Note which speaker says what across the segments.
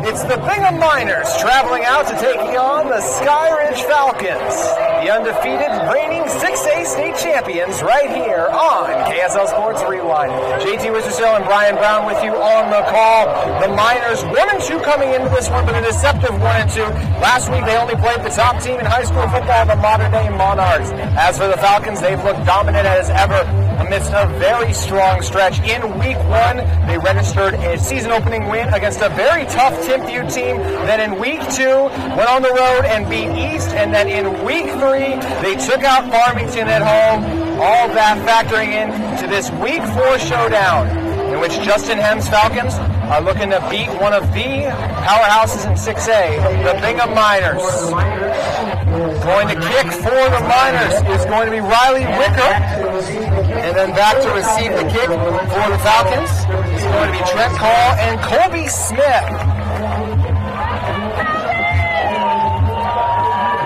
Speaker 1: It's the Bingham Miners traveling out to take on the Skyridge Falcons, the undefeated reigning 6A state champions, right here on KSL Sports Rewind. JT Wistersill and Brian Brown with you on the call. The Miners 1-2 coming into this one, but a deceptive 1-2. Last week they only played the top team in high school football, the modern-day Monarchs. As for the Falcons, they've looked dominant as ever amidst a very strong stretch. In week 1, they registered a season-opening win against a very tough Timpview team. Then in week 2, went on the road and beat East. And then in week 3, they took out Farmington at home. All of that factoring into this week 4 showdown, in which Justin Hem's Falcons are looking to beat one of the powerhouses in 6A, the Bingham Miners. Going to kick for the Miners is going to be Riley Wicker. And then back to receive the kick for the Falcons is going to be Trent Call and Colby Smith.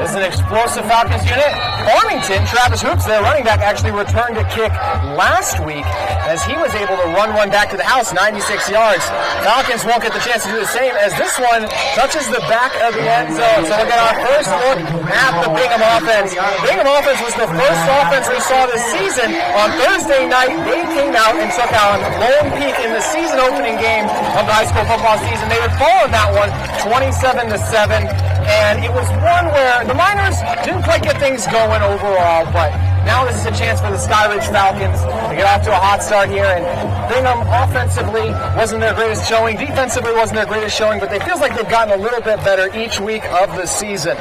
Speaker 1: This is an explosive Falcons unit. Farmington, Travis Hoops, their running back, actually returned a kick last week as he was able to run one back to the house, 96 yards. Falcons won't get the chance to do the same as this one touches the back of the end zone. So we'll get our first look at the Bingham offense. Bingham offense was the first offense we saw this season. On Thursday night, they came out and took out Lone Peak in the season opening game of the high school football season. They would fall in that one 27-7. And it was one where the Miners didn't quite get things going overall, but now this is a chance for the Skyridge Falcons to get off to a hot start here. And Bingham offensively wasn't their greatest showing, defensively wasn't their greatest showing, but it feels like they've gotten a little bit better each week of the season.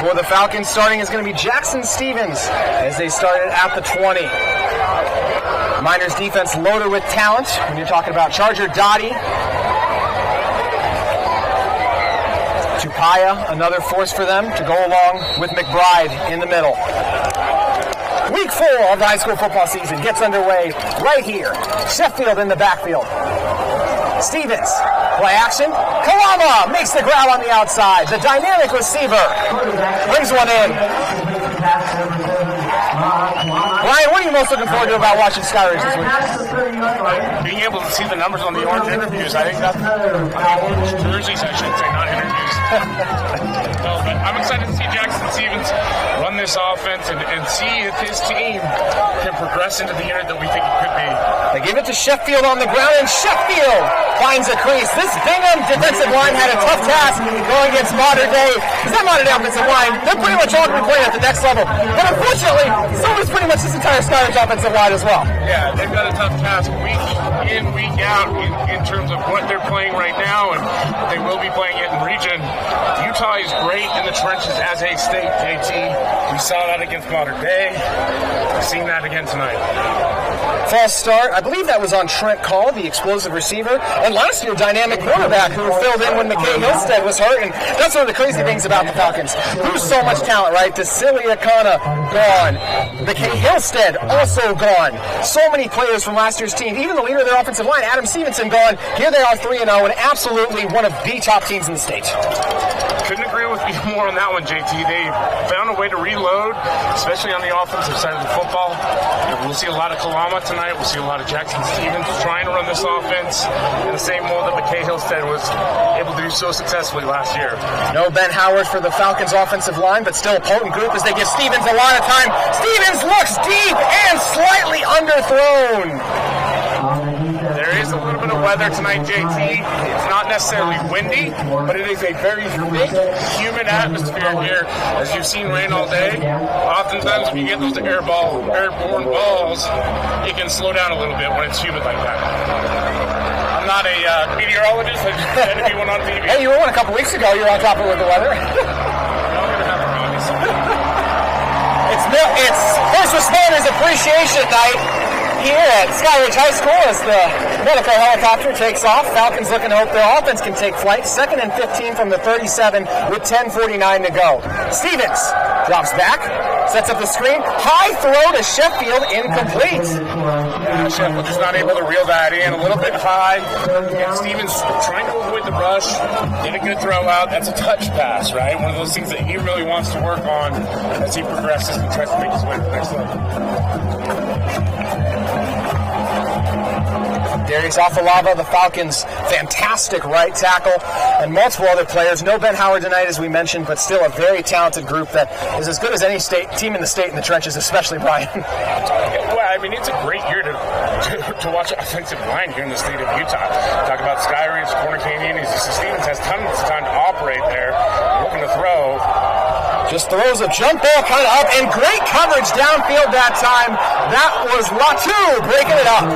Speaker 1: For the Falcons, starting is going to be Jackson Stevens as they started at the 20. Miners defense loaded with talent when you're talking about Charger Dottie. Tupaya, another force for them to go along with McBride in the middle. Week 4 of the high school football season gets underway right here. Sheffield in the backfield. Stevens, play action. Kalama makes the grab on the outside. The dynamic receiver brings one in. Ryan, what are you most looking forward to about watching Skyridge this week?
Speaker 2: Being able to see the numbers on the orange interviews. I think that's orange jerseys, I should say, not interviews. No, but I'm excited to see Jackson Stevens run this offense and see if his team can progress into the unit that we think it could be.
Speaker 1: They give it to Sheffield on the ground, and Sheffield finds a crease. This Bingham defensive line had a tough task going against modern day. Because that modern day offensive line, they're pretty much all going to be playing at the next level. But unfortunately, so is pretty much this entire Skyridge offensive line as well.
Speaker 2: Yeah, they've got a tough task week in, week out in terms of what they're playing right now, and they will be playing it in region. Utah is great in the trenches as a state, JT. We saw that against modern day. We've seen that again tonight.
Speaker 1: False start. I believe that was on Trent Call, the explosive receiver, and last year dynamic quarterback who filled in when McKay Hillstead was hurt. And that's one of the crazy things about the Falcons. Who's so much talent, right? DeCilia Kana gone. McKay Hillstead also gone. So many players from last year's team. Even the leader of their offensive line, Adam Stevenson, gone. Here they are 3-0 and absolutely one of the top teams in the state.
Speaker 2: Couldn't agree with you more on that one, JT. They found a way to reload, especially on the offensive side of the football. And we'll see a lot of Kalama tonight. We'll see a lot of Jackson Stevens trying to run this offense in the same mold that McKay Hillstead was able to do so successfully last year.
Speaker 1: No Ben Howard for the Falcons offensive line, but still a potent group as they give Stevens a lot of time. Stevens looks deep and slightly underthrown.
Speaker 2: There is a little bit of weather tonight, JT. It's not necessarily windy, but it is a very thick, humid atmosphere here. As you've seen rain all day, oftentimes when you get those airborne balls, it can slow down a little bit when it's humid like that. I'm not a meteorologist. I just pretend to be one on TV.
Speaker 1: Hey, you were one a couple weeks ago. You were on top of the weather. It's First Responders Appreciation Night here at Skyridge High School as the medical helicopter takes off. Falcons looking to hope their offense can take flight. 2nd and 15 from the 37 with 10:49 to go. Stevens drops back, sets up the screen. High throw to Sheffield, incomplete.
Speaker 2: Yeah, Sheffield just not able to reel that in. A little bit high. And Stevens trying to avoid the rush. Did a good throw out. That's a touch pass, right? One of those things that he really wants to work on as he progresses and tries to make his way to the next level.
Speaker 1: Darius Afalava, the Falcons' fantastic right tackle, and multiple other players. No Ben Howard tonight, as we mentioned, but still a very talented group that is as good as any team in the state in the trenches, especially Brian.
Speaker 2: Well, I mean, it's a great year to watch offensive line here in the state of Utah. Talk about Skyridge, corner Canyon. Stevens has tons of time to operate there, looking to throw.
Speaker 1: Just throws a jump ball kind of up, and great coverage downfield that time. That was Latu breaking it up.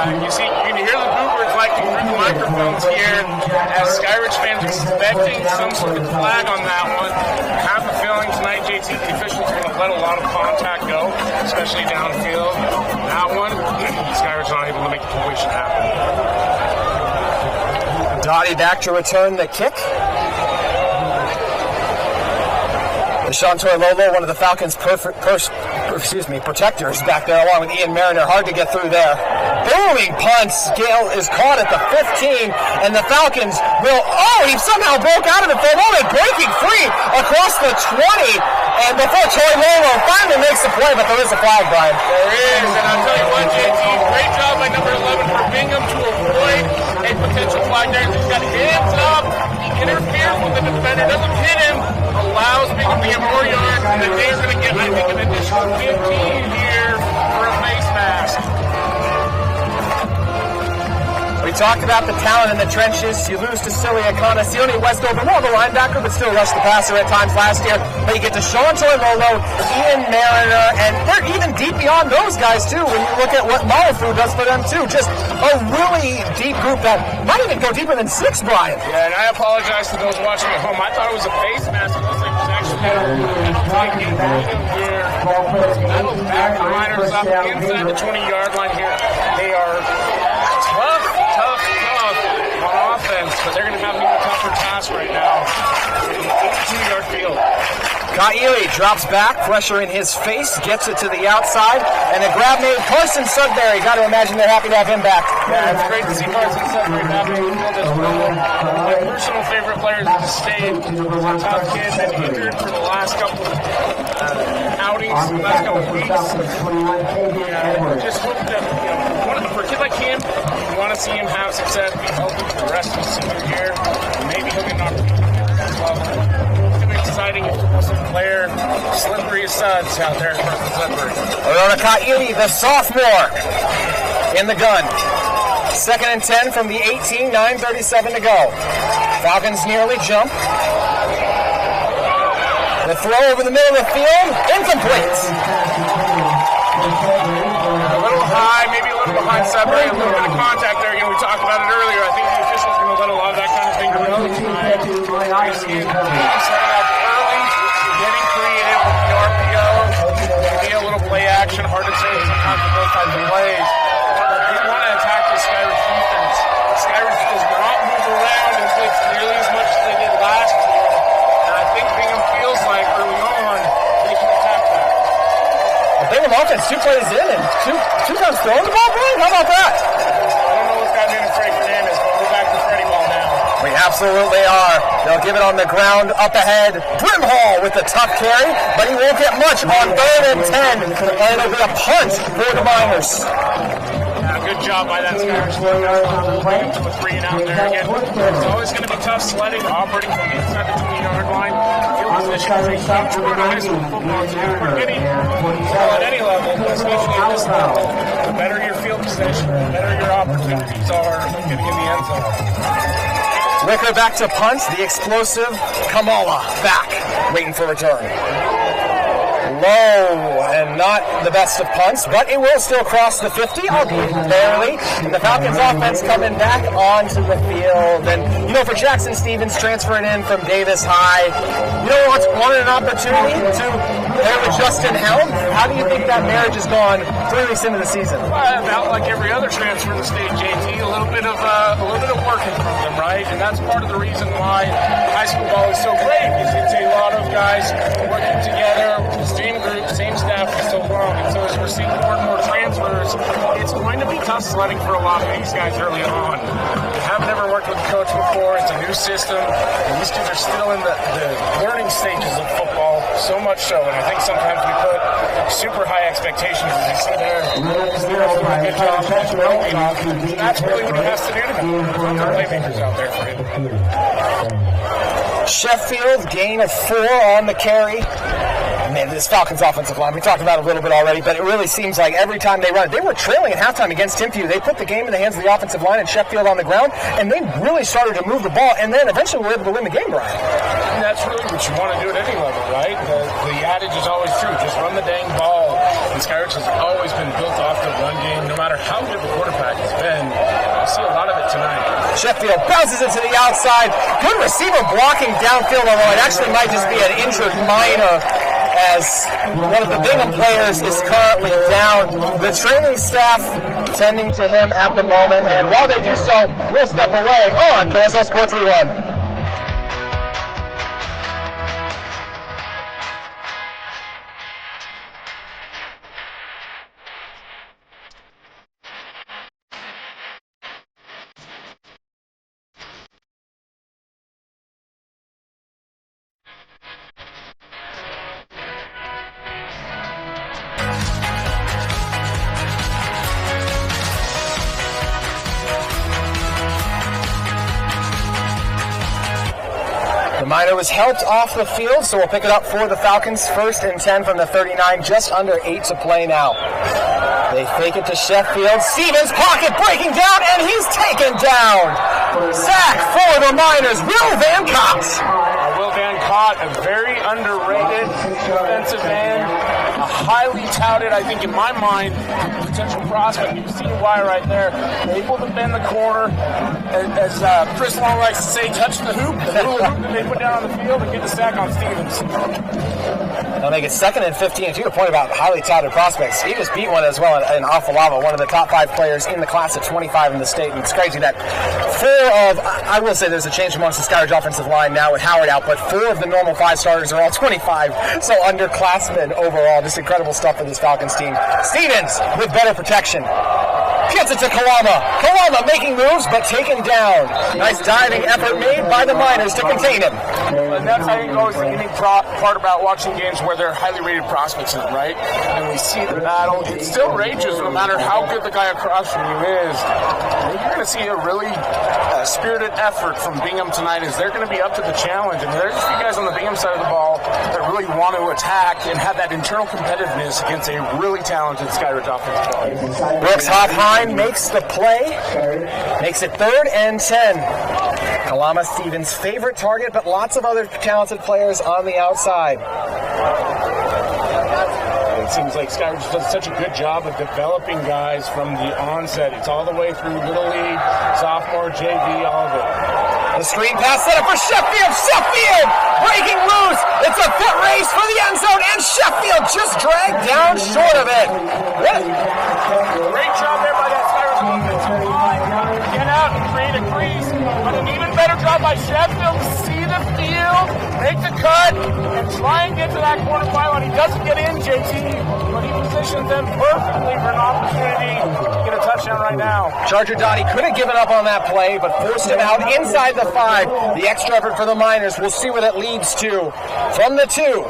Speaker 2: You can hear the boomers lighting through the microphones here as Skyridge fans expecting some sort of flag on that one. I have a feeling tonight, JT, the officials are going to let a lot of contact go, especially downfield. That one, Skyridge not able to make the completion happen.
Speaker 1: Dottie back to return the kick. Deshauntoy Lolo, one of the Falcons' protectors back there, along with Ian Mariner. Hard to get through there. Booming punts. Gale is caught at the 15, and the Falcons will. Oh, he somehow broke out of it for a moment, breaking free across the 20. And before Toy Lolo finally makes the play, but there is a flag, Brian.
Speaker 2: There is, and I'll tell you what, JT, great job by number 11 for Bingham to avoid a potential flag there. He's got hands up. He interferes with the defender, doesn't hit him. Allows Bingham to get more yards, and then they're going to get, I think, an additional 15 here for a face mask.
Speaker 1: We talked about the talent in the trenches. You lose to Cilia Conasione Westover, more of a linebacker, but still rushed the passer at times last year. But you get to Deshauntoy Lolo, Ian Mariner, and they're even deep beyond those guys, too, when you look at what Malafu does for them, too. Just a really deep group that might even go deeper than 6, Brian.
Speaker 2: Yeah, and I apologize to those watching at home. I thought it was a face mask. It looks like it was actually here. That'll back the liners up inside the 20-yard line here. They are tough on offense, but they're going to have an even tougher task right now. 82-yard field.
Speaker 1: Ka'ili drops back, pressure in his face, gets it to the outside, and a grab made. Carson Sudbury, got to imagine they're happy to have him back.
Speaker 2: Yeah, it's great to see Carson Sudbury back in the field as well. My personal favorite players in the state. He's a tough kid, been injured for the last couple outings, the last couple weeks. Just hope that, for a kid like him, you want to see him have success, be healthy for the rest of his senior year, and maybe he'll get an opportunity as well. Exciting player, slippery as suds out there for Sudbury.
Speaker 1: Aurora Ka'ili, the sophomore, in the gun. 2nd and 10 from the 18, 9:37 to go. Falcons nearly jump. The throw over the middle of the field, incomplete.
Speaker 2: A little high, maybe a little behind Sudbury, a little bit of contact there. We talked about it earlier. I think the officials are going to let a lot of that kind of thing go tonight. You see him setting up early, getting creative with the RPO. Maybe a little play action, hard to say sometimes with those types of plays. But they want to attack the Skyridge defense. Skyridge does not move around and blitz nearly as much as they did last year. And I think Bingham feels like early on they can attack that.
Speaker 1: The Bingham offense 2 plays in and two times throwing the ball, Brian? How about that?
Speaker 2: I don't know what's gotten into Freddie Fernandez, but we're back to Freddie ball now.
Speaker 1: We absolutely are. They'll give it on the ground, up ahead. Brimhall with the tough carry, but he won't get much on 3rd and 10. And it'll be a punt for the Miners.
Speaker 2: Good job by that Skyridge defense. To a 3 and out there again. It's always going to be tough sledding, operating from inside the 20-yard line. Field position is a huge part of high school football. So we're getting at any level, but especially at this level. The better your field position, the better your opportunities are getting in the end zone.
Speaker 1: Wicker back to punt. The explosive Kamala back, waiting for return. Low and not the best of punts, but it will still cross the 50, albeit barely. And the Falcons offense coming back onto the field. And, for Jackson Stevens transferring in from Davis High, wanted an opportunity to pair with Justin Helm. How do you think that marriage has gone 3 weeks into the season?
Speaker 2: Well, about like every other transfer in the state, JT, a little bit of working from them, right? And that's part of the reason why high school ball is so great. Is it's a lot of guys working together, same group, same staff for so long. And so as we're seeing more and more transfers, it's going to be tough sledding for a lot of these guys early on. They have never worked with a coach before. It's a new system, and these kids are still in the learning stages of football. So much so, and I think sometimes we put super high expectations, as you see there. He's doing a good job throwing off. That's really what he has to do to him. There are playmakers out there for him.
Speaker 1: Sheffield, gain of 4 on the carry. Man, this Falcons offensive line, we talked about it a little bit already, but it really seems like every time they run it, they were trailing at halftime against Timpview. They put the game in the hands of the offensive line and Sheffield on the ground, and they really started to move the ball, and then eventually were able to win the game, Brian.
Speaker 2: And that's really what you want to do at any level, right? The adage is always true. Just run the dang ball. And Skyridge has always been built off the run game, no matter how good the quarterback has been. You see a lot of it tonight.
Speaker 1: Sheffield bounces it to the outside. Good receiver blocking downfield, although it actually might just be an injured minor, as one of the Bingham players is currently down. The training staff tending to him at the moment, and while they do so, we'll step away on KSL Sports Rewind. The minor was helped off the field, so we'll pick it up for the Falcons. 1st and 10 from the 39, just under 8 to play now. They fake it to Sheffield. Stevens, pocket breaking down, and he's taken down. Sack for the Miners, Will Van Cott.
Speaker 2: Will Van Cott, a very underrated defensive end, a highly touted, I think in my mind, potential prospect. You can see why right there. Able to bend the corner, as Chris Long likes to say, touch the hoop, the little hoop that they put down on the field, and get the sack on Stevens.
Speaker 1: They'll make it 2nd and 15. To your point about highly touted prospects, he just beat one as well in Afalava, one of the top 5 players in the class of 25 in the state. And it's crazy that 4 of, I will say there's a change amongst the Skyridge offensive line now with Howard out, but 4 of the normal 5 starters are all 25. So underclassmen overall. Just incredible stuff for this Falcons team. Stevens with better protection. Gets it to Kalama. Kalama making moves, but taken down. Nice diving effort made by the Miners to contain him.
Speaker 2: And that's, I think, always the unique part about watching games where they're highly rated prospects in, right? And we see the battle. It still rages no matter how good the guy across from you is. And you're going to see a really spirited effort from Bingham tonight as they're going to be up to the challenge. And there's a few guys on the Bingham side of the ball that really want to attack and have that internal competitiveness against a really talented Skyridge offensive line.
Speaker 1: Brooks Hoffheim makes the play, makes it 3rd and 10. Kalama Stevens' favorite target, but lots of other talented players on the outside.
Speaker 2: It seems like Skyridge does such a good job of developing guys from the onset. It's all the way through Little League, sophomore, JV, all of it.
Speaker 1: The screen pass set up for Sheffield. Sheffield breaking loose. It's a foot race for the end zone, and Sheffield just dragged down short of it.
Speaker 2: Great job there by that Skyridge offensive line. Get out and create a crease. But an even better job by Sheffield to see the field, make the cut, and try and get to that corner pylon. He doesn't get in, JT, but he positions them perfectly for an opportunity to get a touchdown right now.
Speaker 1: Charger Dottie could have given up on that play, but forced him out inside the 5. The extra effort for the Miners. We'll see where that leads to. From the 2.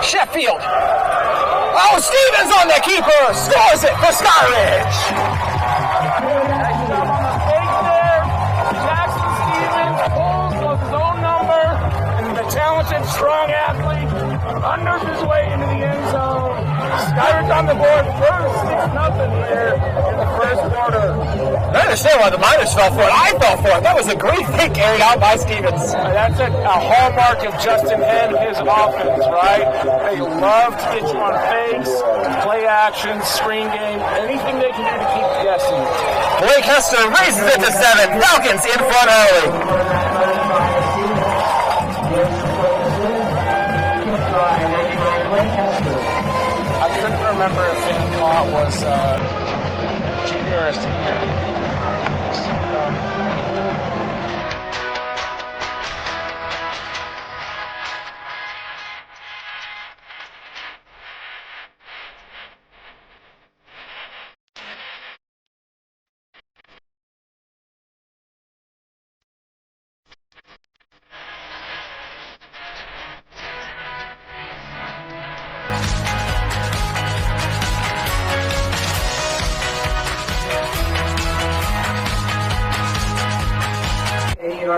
Speaker 1: Sheffield. Oh, Stevens on the keeper. Scores it for Skyridge.
Speaker 2: Nice job on the fake there. Jackson Stevens pulls his own number, and the talented, strong athlete thunders his way into the end zone. Skyridge on the board first, 6-0 here in the first quarter.
Speaker 1: I understand why the Miners fell for it. I fell for it. That was a great pick carried out by Stevens.
Speaker 2: That's a hallmark of Justin Henn, his offense, right? They love to get you on fakes, play action, screen game, anything they can do to keep you guessing.
Speaker 1: Blake Hester raises it to 7. Falcons in front early.
Speaker 2: I couldn't remember if Van Cott was junior or senior.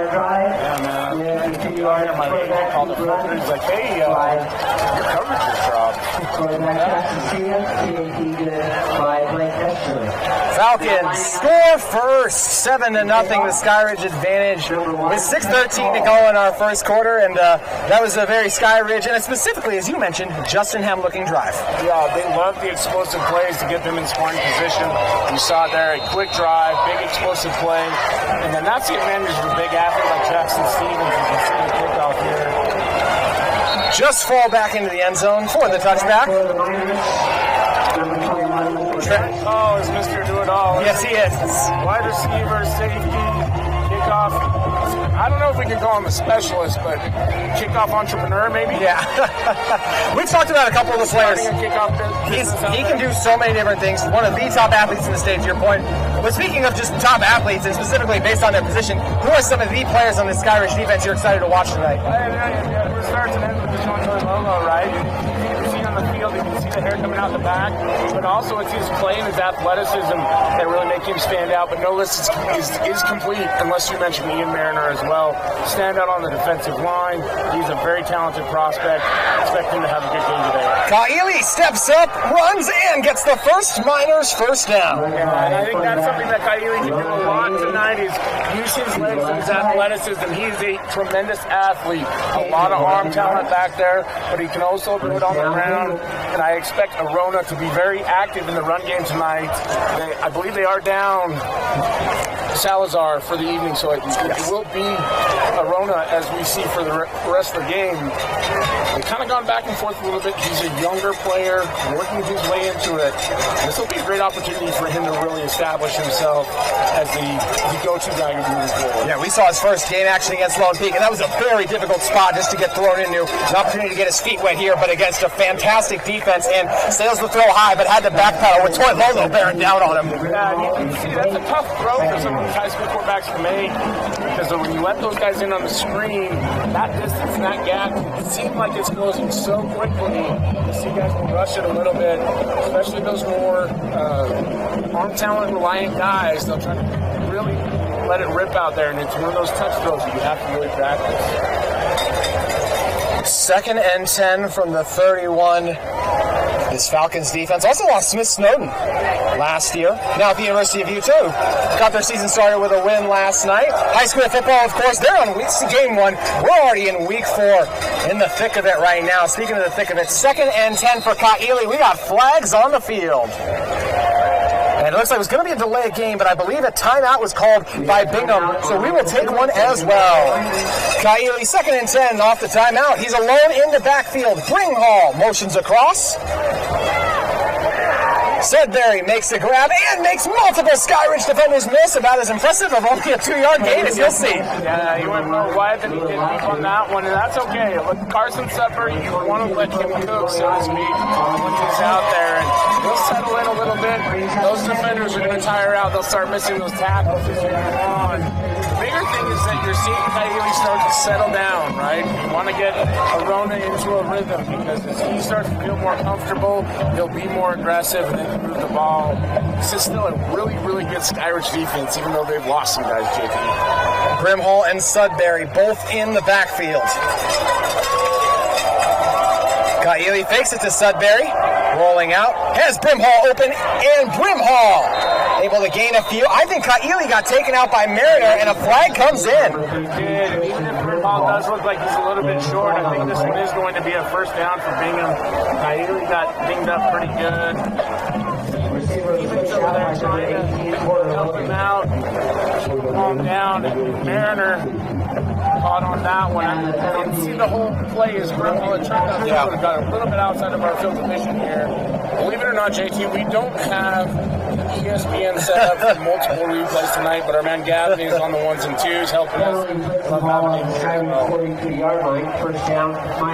Speaker 2: Yeah, man. Continue on here. My agent called the phone. He's like, hey, your coverage is dropped.
Speaker 1: Falcons score first, 7-0, the Skyridge advantage with 6:13 to go in our first quarter, and that was a very Skyridge, and specifically, as you mentioned, Justin Ham-looking drive.
Speaker 2: Yeah, they love the explosive plays to get them in scoring position. You saw it there, a quick drive, big explosive play, and then that's the advantage of a big athlete like Jackson Stevens. You can see the kickoff here.
Speaker 1: Just fall back into the end zone for the touchback.
Speaker 2: Oh, is Mr. Do-It-All.
Speaker 1: Yes, he is.
Speaker 2: Wide receiver, safety, kickoff. I don't know if we can call him a specialist, but kickoff entrepreneur, maybe?
Speaker 1: Yeah. We've talked about a couple of the players. He can do so many different things. One of the top athletes in the state, to your point. But speaking of just top athletes, and specifically based on their position, who are some of the players on the Skyridge defense you're excited to watch tonight?
Speaker 2: It starts and ends with the Joint logo, right? You see on the field, you can see the hair coming out the back, but also it's his play and his athleticism that really make him stand out. But no list is complete unless you mention Ian Mariner as well. Stand out on the defensive line. He's a very talented prospect. Expect him to have a good game today.
Speaker 1: Kaili steps up, runs in, gets the first Miners first down.
Speaker 2: And I think that's something that Kaili can do a lot tonight is use his legs and his athleticism. He's a tremendous athlete. A lot of arm talent back there, but he can also do it on the ground. And I expect Arona to be very active in the run game tonight. I believe they are down Salazar for the evening, so it will be Arona as we see for the rest of the game. They've kind of gone back and forth a little bit. He's a younger player, working his way into it. This will be a great opportunity for him to really establish himself as the go-to guy moving forward.
Speaker 1: Yeah, we saw his first game action against Lone Peak, and that was a very difficult spot just to get thrown into. An opportunity to get his feet wet here, but against a fantastic defense, and sails the throw high, but had to backpedal with Toy Lolo bearing down on him.
Speaker 2: Yeah, you can see that's a tough throw for some of these high school quarterbacks to make, because when you let those guys in on the screen, that distance and that gap, it seems like it's closing so quickly. You see guys will rush it a little bit, especially those more arm talent reliant guys. They'll try to really let it rip out there, and it's one of those touch throws that you have to really practice.
Speaker 1: 2nd and 10 from the 31. This Falcons defense also lost Smith Snowden last year. Now at the University of Utah, got their season started with a win last night. High school football, of course, they're on game 1. We're already in week 4, in the thick of it right now. Speaking of the thick of it, 2nd and 10 for Kaili. We got flags on the field. And it looks like it was going to be a delayed game, but I believe a timeout was called by Bingham, so we will take one as well. Kaili, 2nd and 10 off the timeout. He's alone in the backfield. Bringhall motions across. Sudbury makes the grab and makes multiple Skyridge defenders miss. About as impressive of only a 2-yard gain as you'll see.
Speaker 2: Yeah, he went more wide than he did deep on that one, and that's okay. Look, Carson Sudbury, you want to let him cook, so to speak, when he's out there, and he'll settle in a little bit. Those defenders are going to tire out. They'll start missing those tackles as you move on. The bigger thing is that you're seeing Kaili start to settle down, right? You want to get Arona into a rhythm, because as he starts to feel more comfortable, he'll be more aggressive and then move the ball. This is still a really, really good Skyridge defense, even though they've lost some guys, JT.
Speaker 1: Brimhall and Sudbury both in the backfield. Kaili fakes it to Sudbury, rolling out, has Brimhall open, and Brimhall able to gain a few. I think Kaili got taken out by Mariner, and a flag comes in.
Speaker 2: He did, and even if Brimhall does look like he's a little bit short, I think this one is going to be a first down for Bingham. Kaili got dinged up pretty good. Defense over there trying to help him out, calm down, and Mariner caught on that one. I didn't see the whole play as Brimhall. It turned out he would have got a little bit outside of our field of vision here. Believe it or not, JT, we don't have ESPN set up for multiple replays tonight, but our man Gavin is on the 1s and 2s helping us.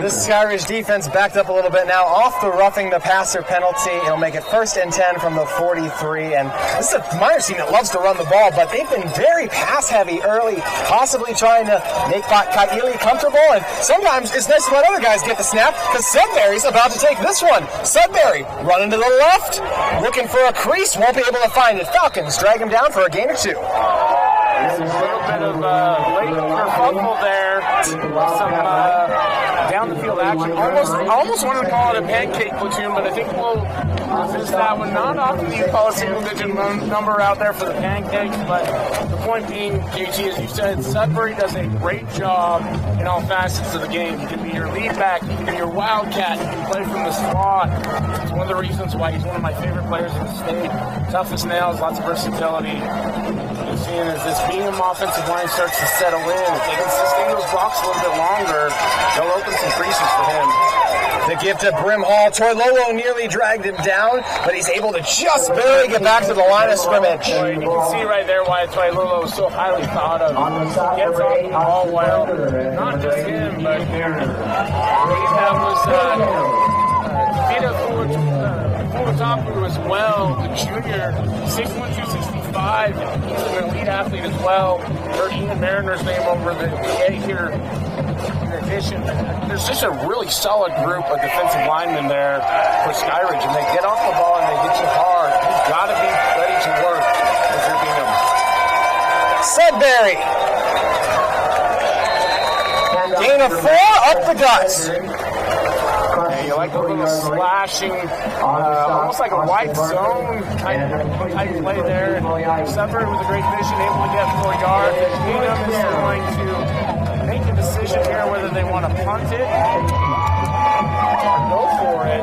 Speaker 1: This Skyridge defense backed up a little bit now off the roughing the passer penalty. It'll make it 1st and 10 from the 43. And this is a Miners team that loves to run the ball, but they've been very pass heavy early, possibly trying to make Kaili comfortable. And sometimes it's nice to let other guys get the snap, because Sudbury's about to take this one. Sudbury running to the left, looking for a crease, won't be able to find it. Falcons drag him down for a gain or 2.
Speaker 2: It's a little bit of late kerfuffle there. Some down the field action. Almost wanted to call it a pancake platoon, but I think we'll resist that one. Not often do you call a single-digit number out there for the pancakes, but the point being, JT, as you said, Sudbury does a great job in all facets of the game. You can be your lead back, you can be your wildcat, you can play from the slot. It's one of the reasons why he's one of my favorite players in the state. Tough as nails, lots of versatility. You're seeing as this Bingham offensive line starts to settle in, if they can sustain those blocks a little bit longer, they'll open some creases for him.
Speaker 1: The gift of Brimhall. Toilolo nearly dragged him down, but he's able to just barely get back to the line of scrimmage.
Speaker 2: And you can see right there why Toilolo is so highly thought of. He gets off the ball well. Not just him, but that was Vita Fuatapu as well, the junior, 6'1", 265. He's an elite athlete as well. Heard Ian Mariner's name over the PA here. In addition, there's just a really solid group of defensive linemen there for Skyridge, and they get off the ball and they hit you hard. You've got to be ready to work if you're Bingham.
Speaker 1: Sudbury. Gain of 4 up the guts.
Speaker 2: Yeah, you like a little slashing, almost like a white zone type play there. Sudbury with a great vision, able to get 4 yards. Bingham is going to make a decision here whether they want to punt it or go for it.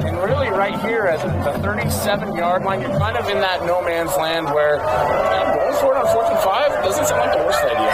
Speaker 2: And really right here at the 37-yard line, you're kind of in that no man's land where going for it on 4th and 5 doesn't sound like the worst idea.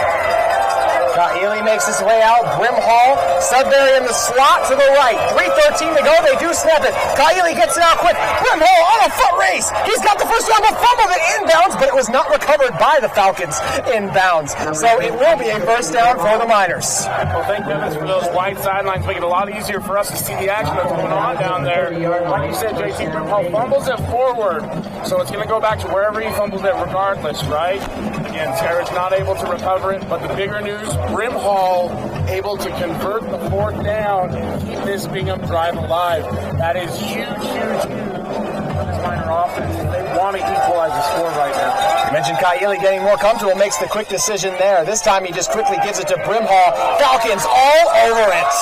Speaker 1: Ely makes his way out. Brimhall, Sudbury in the slot to the right. 3:13 to go. They do snap it. Ely gets it out quick. Brimhall on a foot race. He's got the first down, but fumbled it inbounds, but it was not recovered by the Falcons inbounds. So it will be a first down for the Miners.
Speaker 2: Well, thank goodness for those wide sidelines, make it a lot easier for us to see the action that's going on down there. Like you said, JT, Brimhall fumbles it forward, so it's going to go back to wherever he fumbled it regardless, right? Again, Skyridge not able to recover it, but the bigger news, Brimhall able to convert the 4th down and keep this Bingham drive alive. That is huge news for this Miner offense. They want to equalize the score right now.
Speaker 1: You mentioned Ely getting more comfortable, makes the quick decision there. This time he just quickly gives it to Brimhall. Falcons all over it.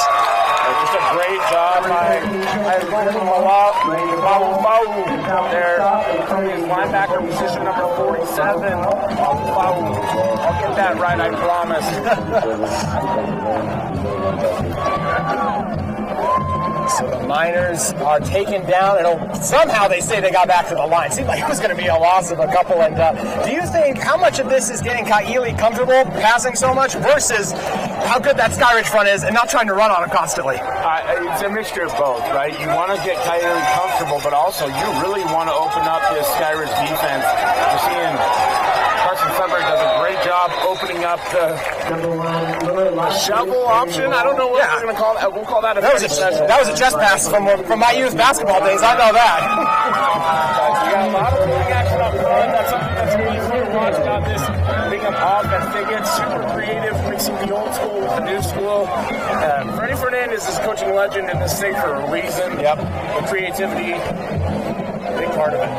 Speaker 2: Just a great job by Mawu there. His linebacker position number 47. I'll get that right, I promise.
Speaker 1: So the Miners are taken down, and somehow they say they got back to the line. Seemed like it was going to be a loss of a couple. And do you think how much of this is getting Ely comfortable passing so much versus how good that Skyridge front is and not trying to run on it constantly?
Speaker 2: It's a mixture of both, right? You want to get Ely comfortable, but also you really want to open up this Skyridge defense. You're seeing Sudbury does a great job opening up the shovel option. I don't know what we're going to call that. We'll call that a
Speaker 1: that was a chest pass from my youth basketball days. I know that.
Speaker 2: You got a lot of moving action up front. That's something that's really fun to watch about this Bingham offense. They get super creative, mixing the old school with the new school. Freddie Fernandez is a coaching legend in this state for a reason.
Speaker 1: Yep.
Speaker 2: The creativity, big part of it.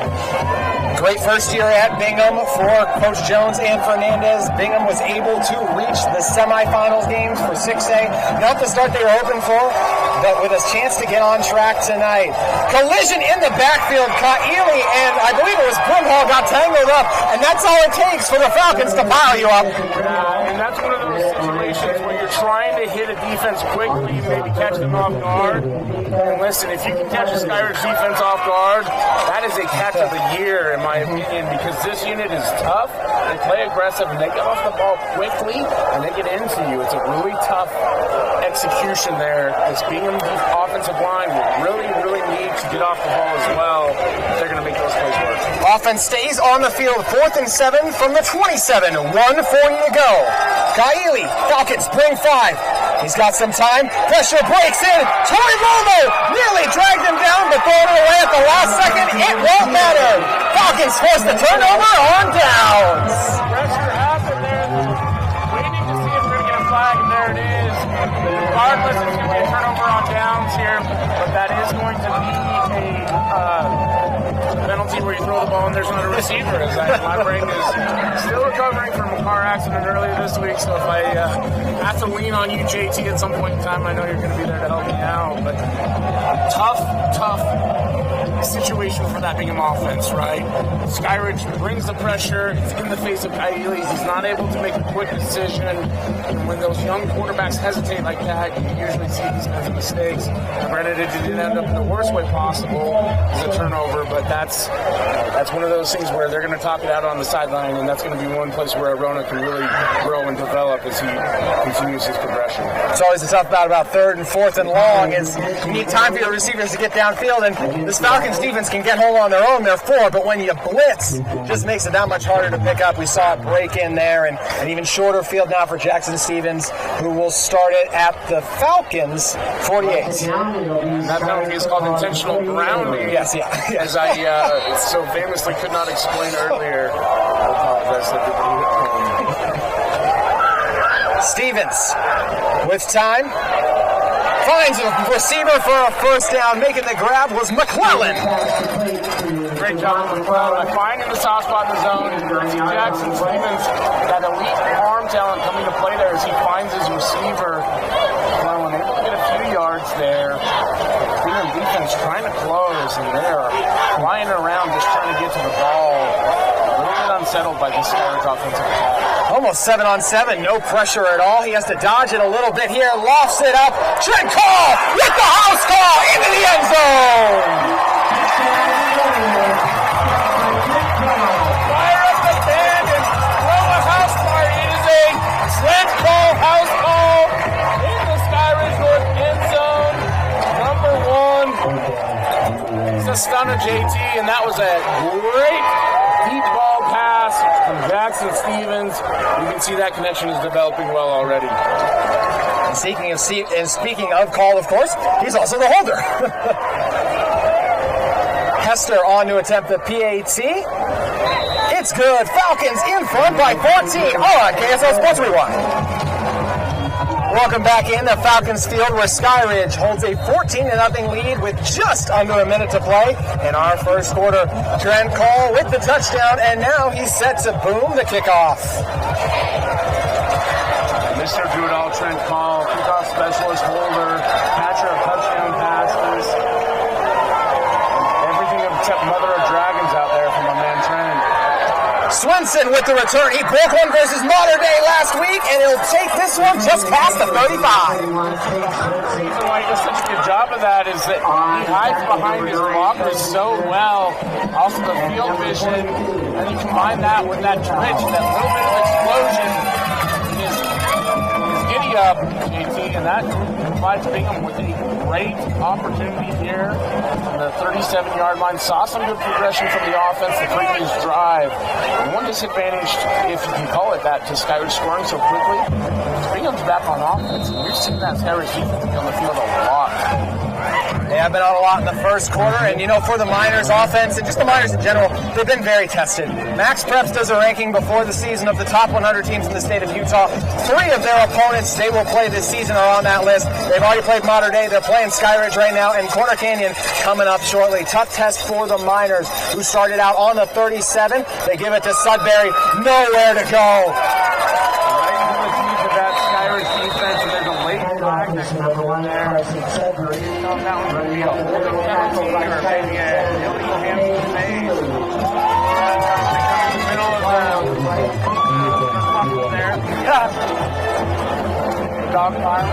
Speaker 1: Great first year at Bingham for Coach Jones and Fernandez. Bingham was able to reach the semifinals games for 6A. Not the start they were hoping for, but with a chance to get on track tonight. Collision in the backfield. Ely and I believe it was Brimhall got tangled up, and that's all it takes for the Falcons to pile you up.
Speaker 2: And that's one of those situations where you're trying to hit a defense quickly, maybe catch them off guard. And listen, if you can catch a Skyridge defense off guard, that is a catch of the year, in my opinion, because this unit is tough. They play aggressive, and they get off the ball quickly, and they get into you. It's a really tough execution there. This Bingham offensive line will really need to get off the ball as well if they're going to make those plays work.
Speaker 1: Offense stays on the field. 4th and 7 from the 27. 1:40 to go. Ely, Falcons bring 5. He's got some time. Pressure breaks in. Toilolo nearly dragged him down, but throwing it away at the last second. It won't matter. Falcons force the turnover on downs.
Speaker 2: Pressure happened there. Waiting to see if we're going to get a flag, and there it is. Regardless, it's going to be a turnover on downs here, but that is going to be a penalty where you throw the ball and there's not a receiver. My brain is still recovering from a car accident earlier this week, so if I have to lean on you, JT, at some point in time, I know you're going to be there to help me out. But tough situation for that Bingham offense, right? Skyridge brings the pressure. It's in the face of Kylie. He's not able to make a quick decision. And when those young quarterbacks hesitate like that, you usually see these kinds of mistakes. And granted, it didn't end up in the worst way possible as a turnover, but that's one of those things where they're going to talk it out on the sideline, and that's going to be one place where Arona can really grow and develop as he continues his progression.
Speaker 1: It's always a tough bout about 3rd and 4th and long. Is you need time for your receivers to get downfield, and this Falcons defense can get home on their own. They're 4, but when you blitz, it just makes it that much harder to pick up. We saw it break in there, and an even shorter field now for Jackson Stevens, who will start it at the Falcons 48.
Speaker 2: That penalty is called intentional grounding.
Speaker 1: Yes.
Speaker 2: As I so famously could not explain earlier.
Speaker 1: Stevens with time. Finds a receiver for a first down. Making the grab was McClellan.
Speaker 2: Great job from McClellan. Finding the soft spot in the zone. Jackson Stevens, that elite arm talent coming to play there as he finds his receiver. McClellan able to get a few yards there. Bingham defense trying to close, and they're flying around just trying to get to the ball. A little bit unsettled by this Skyridge offensive attack.
Speaker 1: Almost 7-on-7, no pressure at all. He has to dodge it a little bit here, lofts it up. Trent Call with the house call into the end zone.
Speaker 2: Fire up the band and throw a house party. It is a Trent Call house call in the Skyridge North end zone. Number 1. It's a stunner, JT, and that was a great deep ball pass from Jackson Stevens. You can see that connection is developing well already.
Speaker 1: And speaking of Call, of course, he's also the holder. Hester on to attempt the PAT. It's good. Falcons in front by 14 on KSL Sports Rewind. Welcome back in the Falcons field where Skyridge holds a 14-0 lead with just under a minute to play in our first quarter. Trent Call with the touchdown, and now he's set to boom the kickoff.
Speaker 2: Mr. Do-It-All Trent Call, kickoff specialist, holder, catcher of touchdown passes. Everything except mother of dragons out there from my man Trent.
Speaker 1: Swinson with the return. He broke one versus Modern Day last week, and he'll take this one just past the 35.
Speaker 2: The reason why he does such a good job of that is that he hides behind his blockers so well. Also the field vision, and you combine that with that twitch, that little bit of explosion, his giddy up, JT, and that provides Bingham with a great opportunity here on the 37-yard line. Saw some good progression from the offense the previous drive. And one disadvantage, if you can call it that, to Skyridge scoring so quickly, Bingham's back on offense, and you're seeing that Skyridge defense be on the field a lot.
Speaker 1: They have been out a lot in the first quarter, and for the Miners offense, and just the Miners in general, they've been very tested. Max Preps does a ranking before the season of the top 100 teams in the state of Utah. 3 of their opponents they will play this season are on that list. They've already played Modern Day. They're playing Skyridge right now, and Corner Canyon coming up shortly. Tough test for the Miners, who started out on the 37. They give it to Sudbury. Nowhere to go.
Speaker 2: Right into the teeth of that Skyridge defense, and there's a late flag that's going there. That one's going to be a holding penalty or maybe a illegal hand to the face. In the middle of the there. Dog pile.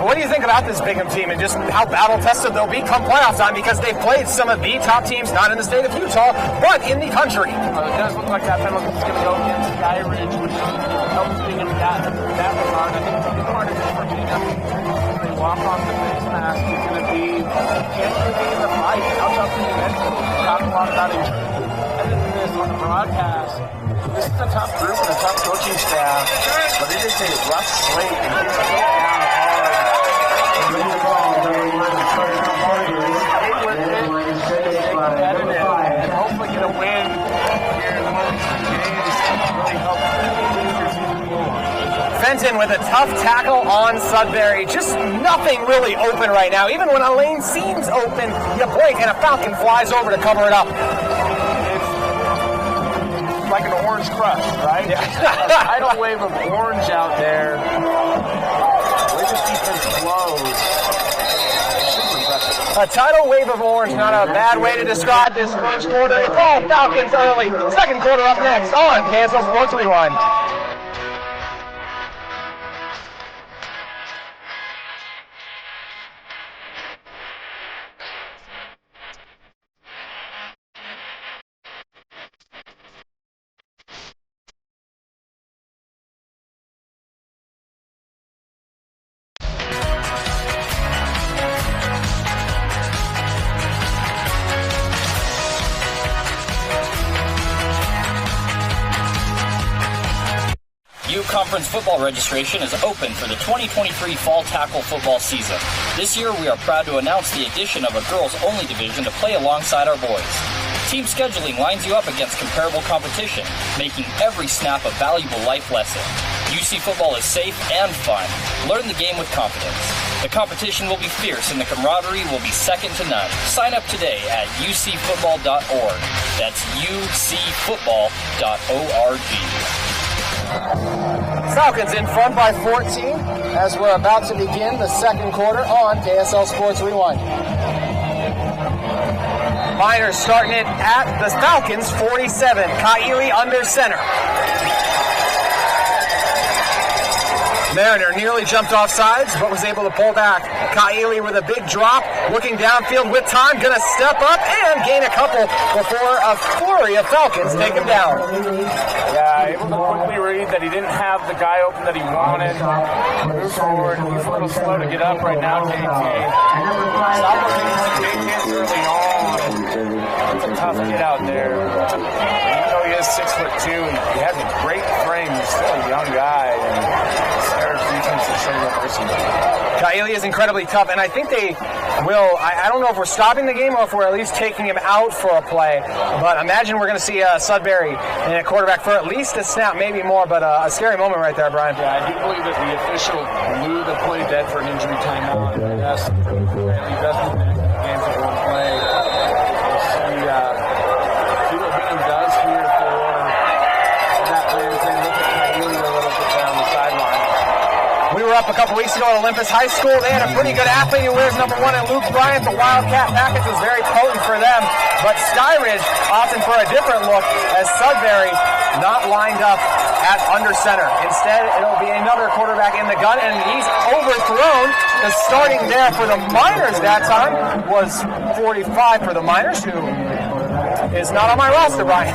Speaker 1: What do you think about this Bingham team and just how battle-tested they'll be come playoff time, because they've played some of the top teams, not in the state of Utah, but in the country?
Speaker 2: It does look like that penalty is going to go against Skyridge, which helps Bingham in that regard. I think the part of it for Bingham, they walk on the face mask, is going to be, can you be in the fight? How tough can you mentally? We talk a lot about it. Other than this on the broadcast, this is a tough group and a tough coaching staff, but it is a rough slate, and he's going down hard. Stay with it, stay competitive, and hopefully get a win here in one of these games to really help your season forward.
Speaker 1: Benton with a tough tackle on Sudbury. Just nothing really open right now. Even when a lane seems open, you blink and a Falcon flies over to cover it up.
Speaker 2: It's like an orange crush, right? Yeah. A tidal wave of orange out there. The way this defense flows.
Speaker 1: A tidal wave of orange, not a bad way to describe this first quarter. It's all Falcons early. Second quarter up next on KSL Sports Rewind.
Speaker 3: Conference football registration is open for the 2023 fall tackle football season. This year, we are proud to announce the addition of a girls-only division to play alongside our boys. Team scheduling lines you up against comparable competition, making every snap a valuable life lesson. UC football is safe and fun. Learn the game with confidence. The competition will be fierce and the camaraderie will be second to none. Sign up today at ucfootball.org. That's ucfootball.org.
Speaker 1: Falcons in front by 14 as we're about to begin the second quarter on KSL Sports Rewind. Miners starting it at the Falcons 47. Kaili under center. Mariner nearly jumped off sides, but was able to pull back. Kaili with a big drop, looking downfield with time, gonna step up and gain a couple before a flurry of Falcons take him down.
Speaker 2: Yeah, able to quickly read that he didn't have the guy open that he wanted. Move forward. He's a little slow to get up right now, JT. Stop looking at JT early on. It's a tough get out there. Even though he is 6'2", he has a great frame. He's still a young guy.
Speaker 1: Kaili is incredibly tough, and I think they will. I don't know if we're stopping the game or if we're at least taking him out for a play, but imagine we're going to see Sudbury in a quarterback for at least a snap, maybe more, but a scary moment right there, Brian.
Speaker 2: Yeah, I do believe that the official blew the play dead for an injury timeout. Yes, he does move the game for one play. We'll see what Bingham does here for that play. Look at Kaili a little bit down the sideline.
Speaker 1: We were up a couple weeks ago at Olympus High School. They had a pretty good athlete who wears number 1 in Luke Bryant. The Wildcat package was very potent for them. But Skyridge opting for a different look as Sudbury not lined up at under center. Instead, it'll be another quarterback in the gun, and he's overthrown. The starting there for the Miners that time was 45 for the Miners, who is not on my roster, Brian.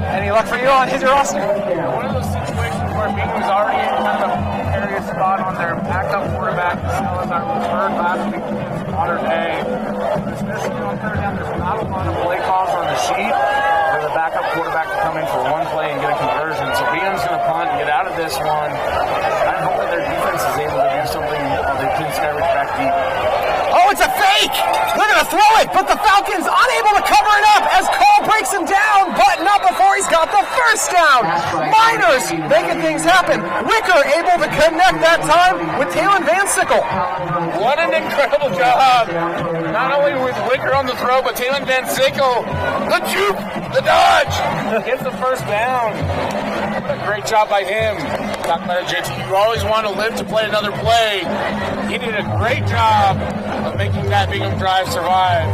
Speaker 1: Any luck for you on his roster?
Speaker 2: One of those situations where Bingham was already in kind of a precarious spot on their backup quarterback. As I heard last week against Modern Day, especially on third down, there's not a lot of play calls on the sheet for the backup quarterback to come in for one play and get a conversion. So Bingham's going to punt and get out of this one. I hope that their defense is able to do something while they pin Skyridge back deep.
Speaker 1: Oh, it's a fake! They're going to throw it, but the Falcons unable to cover it up as Cole breaks him down, but not before he's got the first down. Miners making things happen. Wicker able to connect that time with Taylor Van Sickle.
Speaker 2: What an incredible job. Not only with Wicker on the throw, but Taylor Van Sickle, the juke, the dodge, gets the first down. What a great job by him. Talking about it, JT, you always want to live to play another play. He did a great job of making that Bingham drive survive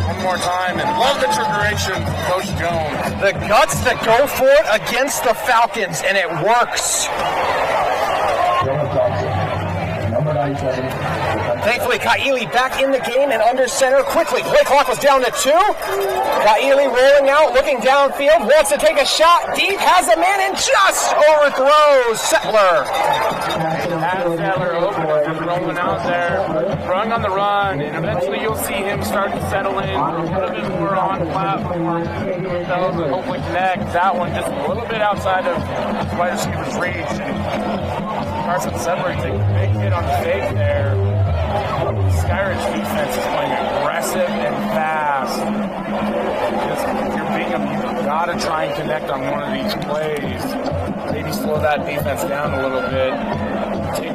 Speaker 2: one more time, and love the triggeration from Coach Jones.
Speaker 1: The guts to go for it against the Falcons, and it works. Thankfully, Kaili back in the game and under center quickly. Play clock was down to 2. Kaili rolling out, looking downfield, wants to take a shot deep, has a man and just overthrows Settler.
Speaker 2: Settler open, just rolling out there, throwing on the run, and eventually you'll see him start to settle in, a little bit more on platform, hopefully connect. That one just a little bit outside of wide receiver's reach. Carson Settler taking a big hit on the fake there. Skyridge defense is playing aggressive and fast. Just, if you're Bingham, you've got to try and connect on one of these plays. Maybe maybe slow that defense down a little bit, take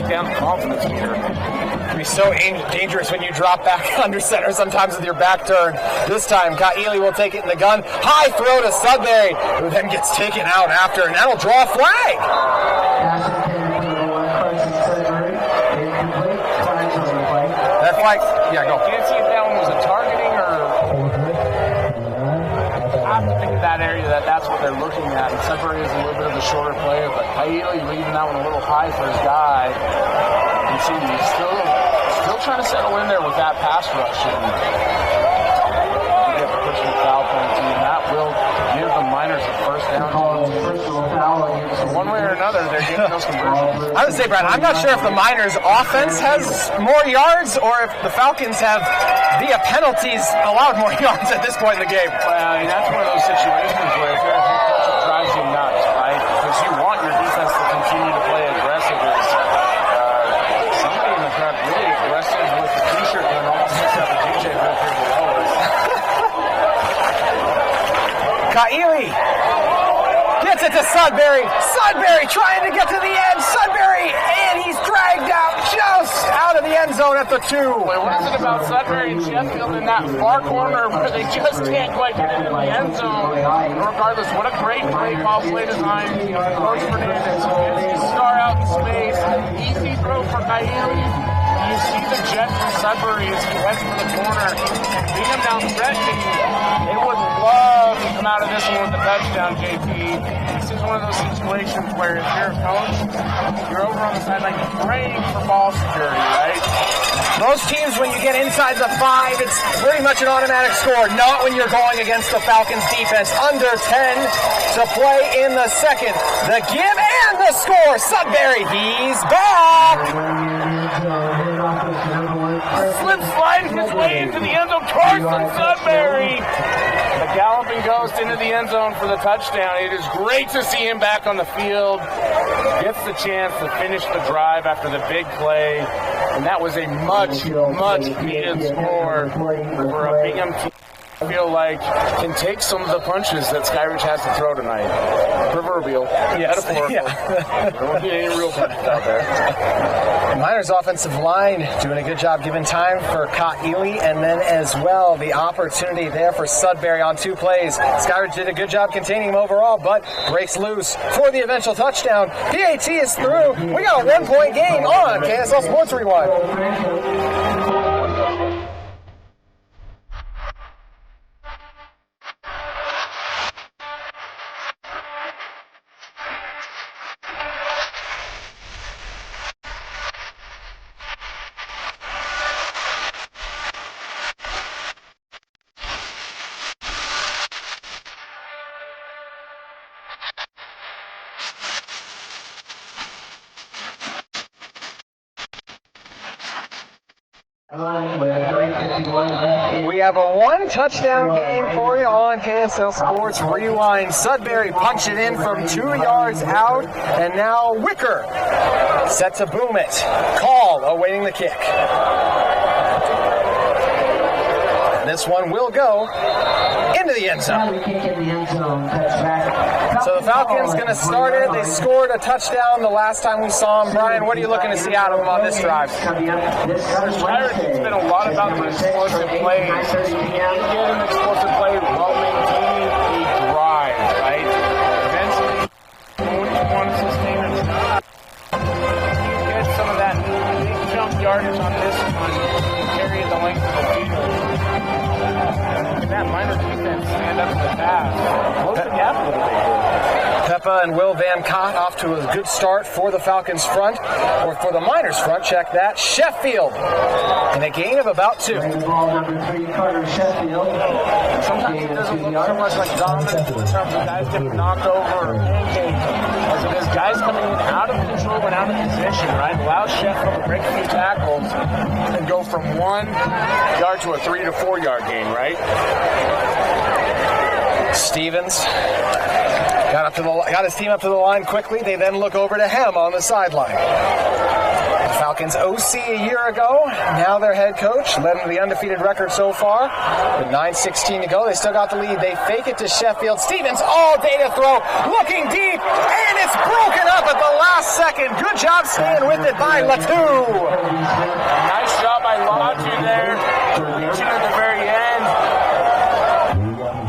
Speaker 2: down the confidence meter.
Speaker 1: It can be so dangerous when you drop back under center sometimes with your back turned. This time, Kaili will take it in the gun. High throw to Sudbury, who then gets taken out after, and that'll draw a flag. That flag, yeah, go.
Speaker 2: Can't see if that one was a targeting or... I have to think of that area that's what they're looking at. And Sudbury is a little bit of a shorter player, but Kaili leaving that one a little high for his guy. You see, he's still trying to settle in there with that pass rush. And you get the pushing foul penalty, and that will give the Miners a first down. So one way or another, they're getting those conversions.
Speaker 1: I would say, Brad, I'm not sure if the Miners' offense has more yards or if the Falcons have, via penalties, allowed more yards at this point in the game.
Speaker 2: Well, I mean, that's one of those situations where if you're a head coach, it drives you nuts, right? Because you want your defense to continue to play aggressive. Somebody in the crowd really aggressive with the t-shirt and almost missed out the DJ right here below us.
Speaker 1: Kaili gets it to Sudbury. Sudbury trying to get to the end. Sudbury, and he's dragged out just out of the end zone at the 2.
Speaker 2: Boy, what is it about Sudbury and Sheffield in that far corner where they just can't quite get into the end zone? Regardless, what a great play call, play design. Coach Fernandez gets his star out in space. Easy throw for Kaili. You see the jet from Sudbury as he heads for the corner. Bingham down threatening. They would love to come out of this one with the touchdown, JT. This is one of those situations where if you're a coach, you're over on the sideline praying for ball security, right?
Speaker 1: Most teams, when you get inside the 5, it's pretty much an automatic score. Not when you're going against the Falcons defense. Under 10 to play in the second. The give and the score. Sudbury, he's back.
Speaker 2: Slip sliding his way into the end zone. Carson Sudbury. The galloping ghost into the end zone for the touchdown. It is great to see him back on the field. Gets the chance to finish the drive after the big play. And that was a much needed score for a Bingham team. I feel like can take some of the punches that Skyridge has to throw tonight. Proverbial.
Speaker 1: Yes.
Speaker 2: Metaphorical.
Speaker 1: Yeah.
Speaker 2: There won't be any real punches out there.
Speaker 1: The Miners' offensive line doing a good job giving time for Kaili, and then as well the opportunity there for Sudbury on 2 plays. Skyridge did a good job containing him overall, but breaks loose for the eventual touchdown. PAT is through. We got a 1-point game on KSL Sports Rewind. We have a 1-touchdown game for you on KSL Sports Rewind. Sudbury punched it in from 2 yards out, and now Wicker set to boom it. Call awaiting the kick. And this one will go into the end zone. So the Falcons going to start it. They scored a touchdown the last time we saw them. Brian, what are you looking to see out of them on this drive?
Speaker 2: It's been a lot about the explosive plays. You can't get an explosive play while maintaining a drive, right? Eventually, when you want to sustain it, you get some of that big jump yardage on this one and carry the length of the field. And that Miner defense stand up to the pass. Close the gap a little bit here.
Speaker 1: Peppa and Will Van Cott off to a good start for the Falcons front, or for the Miners front. Check that. Sheffield in a gain of about 2.
Speaker 2: Sometimes it doesn't look so much like dominance in terms of guys getting knocked over or pancaked as it is guys coming in out of control and out of position, right? Allows Sheffield to break a few tackles and go from 1 yard to a 3 to 4 yard gain, right?
Speaker 1: Stevens got his team up to the line quickly. They then look over to Hem on the sideline. Falcons OC a year ago, now their head coach, led them to the undefeated record so far. With 9:16 to go, they still got the lead. They fake it to Sheffield. Stevens all day to throw, looking deep, and it's broken up at the last second. Good job staying with it by Latu.
Speaker 2: Nice job by Latu there, reaching at the very end.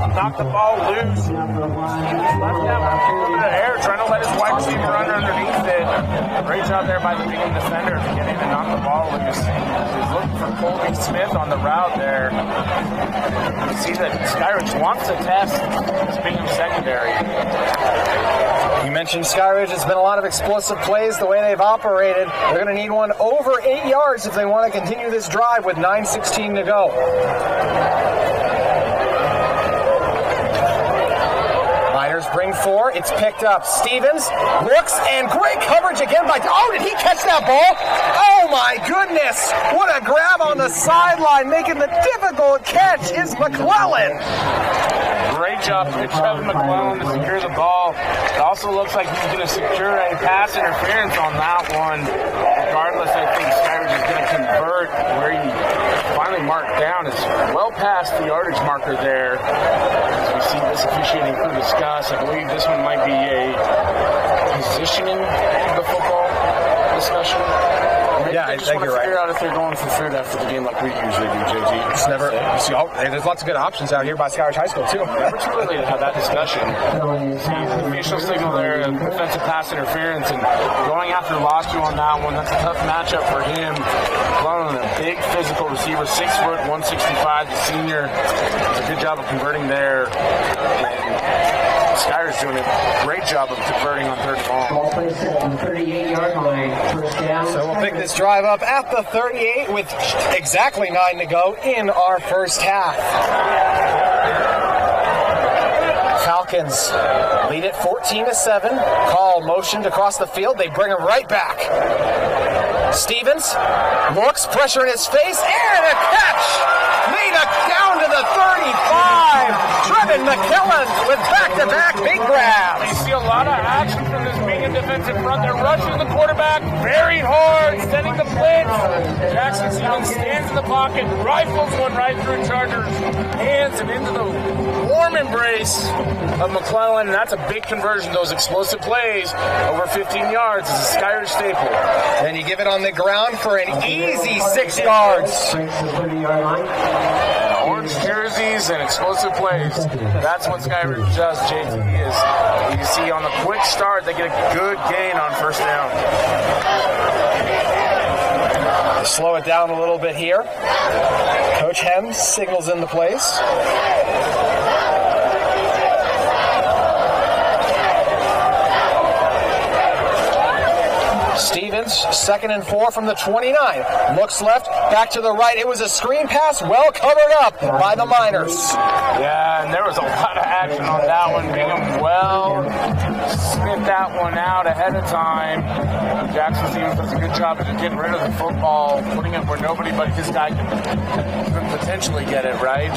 Speaker 2: Knocked the ball loose. He left that with a little bit of air, trying to let his wide receiver run underneath it. Great job there by the Bingham defender to get in and knock the ball loose. He's looking for Colby Smith on the route there. You see that Skyridge wants to test this Bingham secondary.
Speaker 1: You mentioned Skyridge. It's been a lot of explosive plays the way they've operated. They're going to need one over 8 yards if they want to continue this drive with 9:16 to go. Miners bring 4. It's picked up. Stevens looks, and great coverage again by... Oh, did he catch that ball? Oh, my goodness. What a grab on the sideline. Making the difficult catch is McClellan.
Speaker 2: Great job by Trevor McClellan to secure the ball. It also looks like he's going to secure a pass interference on that one. Regardless, I think Skyridge is going to convert. Where he finally marked down is well past the yardage marker there. As we see this officiating crew discuss, I believe this one might be a positioning of the football discussion.
Speaker 1: Yeah, I think you're right.
Speaker 2: Figure out if they're going for third after the game like we usually do, JG.
Speaker 1: It's never. There's lots of good options out here by Skyridge High School too.
Speaker 2: Never too early to have that discussion. The official signal there, defensive pass interference, and going after Latu on that one. That's a tough matchup for him. Along with a big physical receiver, 6 foot, 165, the senior. Does a good job of converting there. Skyridge doing a great job of converting on third ball.
Speaker 4: Ball placed at the 38-yard line. First down.
Speaker 1: So we'll pick this drive up at the 38 with exactly 9 to go in our first half. Falcons lead it 14-7. Call motioned across the field. They bring him right back. Stevens looks, pressure in his face, and a catch! Made it down to the 35. Trevin McKillen with back-to-back big grabs.
Speaker 2: You see a lot of action from this Bingham defensive front. They're rushing the quarterback very hard, sending the blitz. Jackson Stevens stands in the pocket, rifles one right through Chargers' hands and into the warm embrace of McClellan. And that's a big conversion. Those explosive plays over 15 yards is a Skyridge staple.
Speaker 1: Then you give it on the ground for an easy 6 yards.
Speaker 2: Orange jerseys and explosive plays. That's what Skyridge does, JT, is you see on the quick start, they get a good gain on first down.
Speaker 1: Slow it down a little bit here. Coach Hems signals into place. Stevens, 2nd and 4 from the 29. Looks left, back to the right. It was a screen pass, well covered up by the Miners.
Speaker 2: Yeah, and there was a lot of action on that one. Bingham well sniffed that one out ahead of time. Jackson Stevens does a good job of just getting rid of the football, putting it where nobody but his guy can potentially get it, right?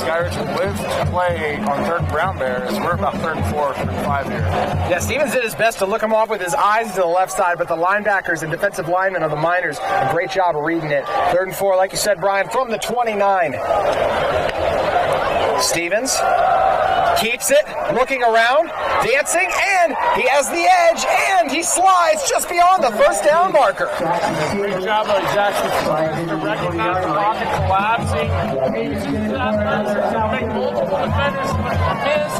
Speaker 2: Skyridge will live to play on third Brown Bears. We're about 3rd and 4, 3rd and 5 here.
Speaker 1: Yeah, Stevens did his best to look him off with his eyes to the left side, but the linebackers and defensive linemen of the Miners, a great job of reading it. 3rd and 4, like you said, Brian, from the 29. Stevens keeps it, looking around, dancing, and he has the edge, and he slides just beyond the first down marker.
Speaker 2: Great job by Jackson to recognize the pocket collapsing. Make multiple defenders miss.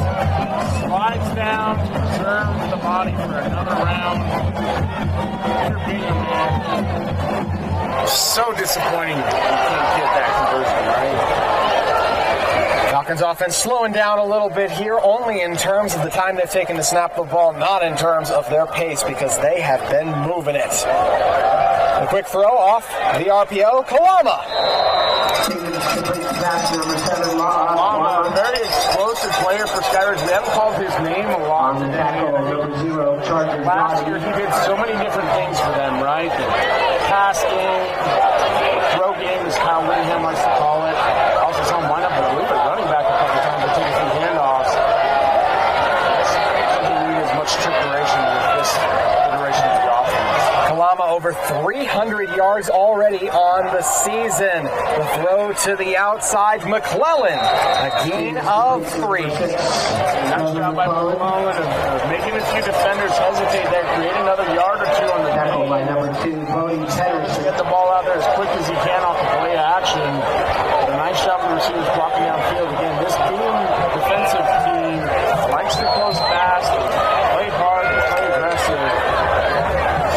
Speaker 2: Slides down, preserves the body for another round. So disappointing you can't get that conversion, right?
Speaker 1: Falcons offense slowing down a little bit here, only in terms of the time they've taken to snap the ball, not in terms of their pace, because they have been moving it. A quick throw off the RPO, Kalama.
Speaker 2: Kalama, a very explosive player for Skyridge. We haven't called his name a lot today. Last year he did so many different things for them, right? The pass game, the throw game, as Kyle Bingham likes to call it. Also saw him line up, I believe, at running back a couple times and take a few handoffs. I think we need as much trickeration with this iteration of the offense.
Speaker 1: Kalama over 300 yards already on the season. The throw to the outside, McClellan, a gain of 3.
Speaker 2: Nice job by McClellan of making a few defenders hesitate there, create another yard or two on the
Speaker 4: Tackle by number 2, Bodie Patterson.
Speaker 2: get the ball out there as quick as he can off the play action. But a nice job of the receivers blocking downfield. Again, this Bingham defensive team likes to close fast, play hard, and play aggressive.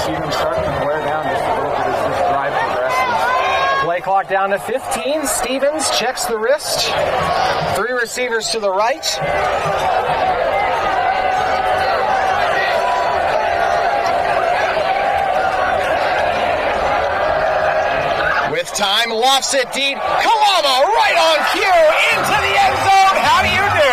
Speaker 2: See them starting to wear down just a little bit as this drive progresses.
Speaker 1: Play clock down to 15. Stevens checks the wrist. 3 receivers to the right. With time, lofts it deep. Kalama right on cue into the end zone. How do you do?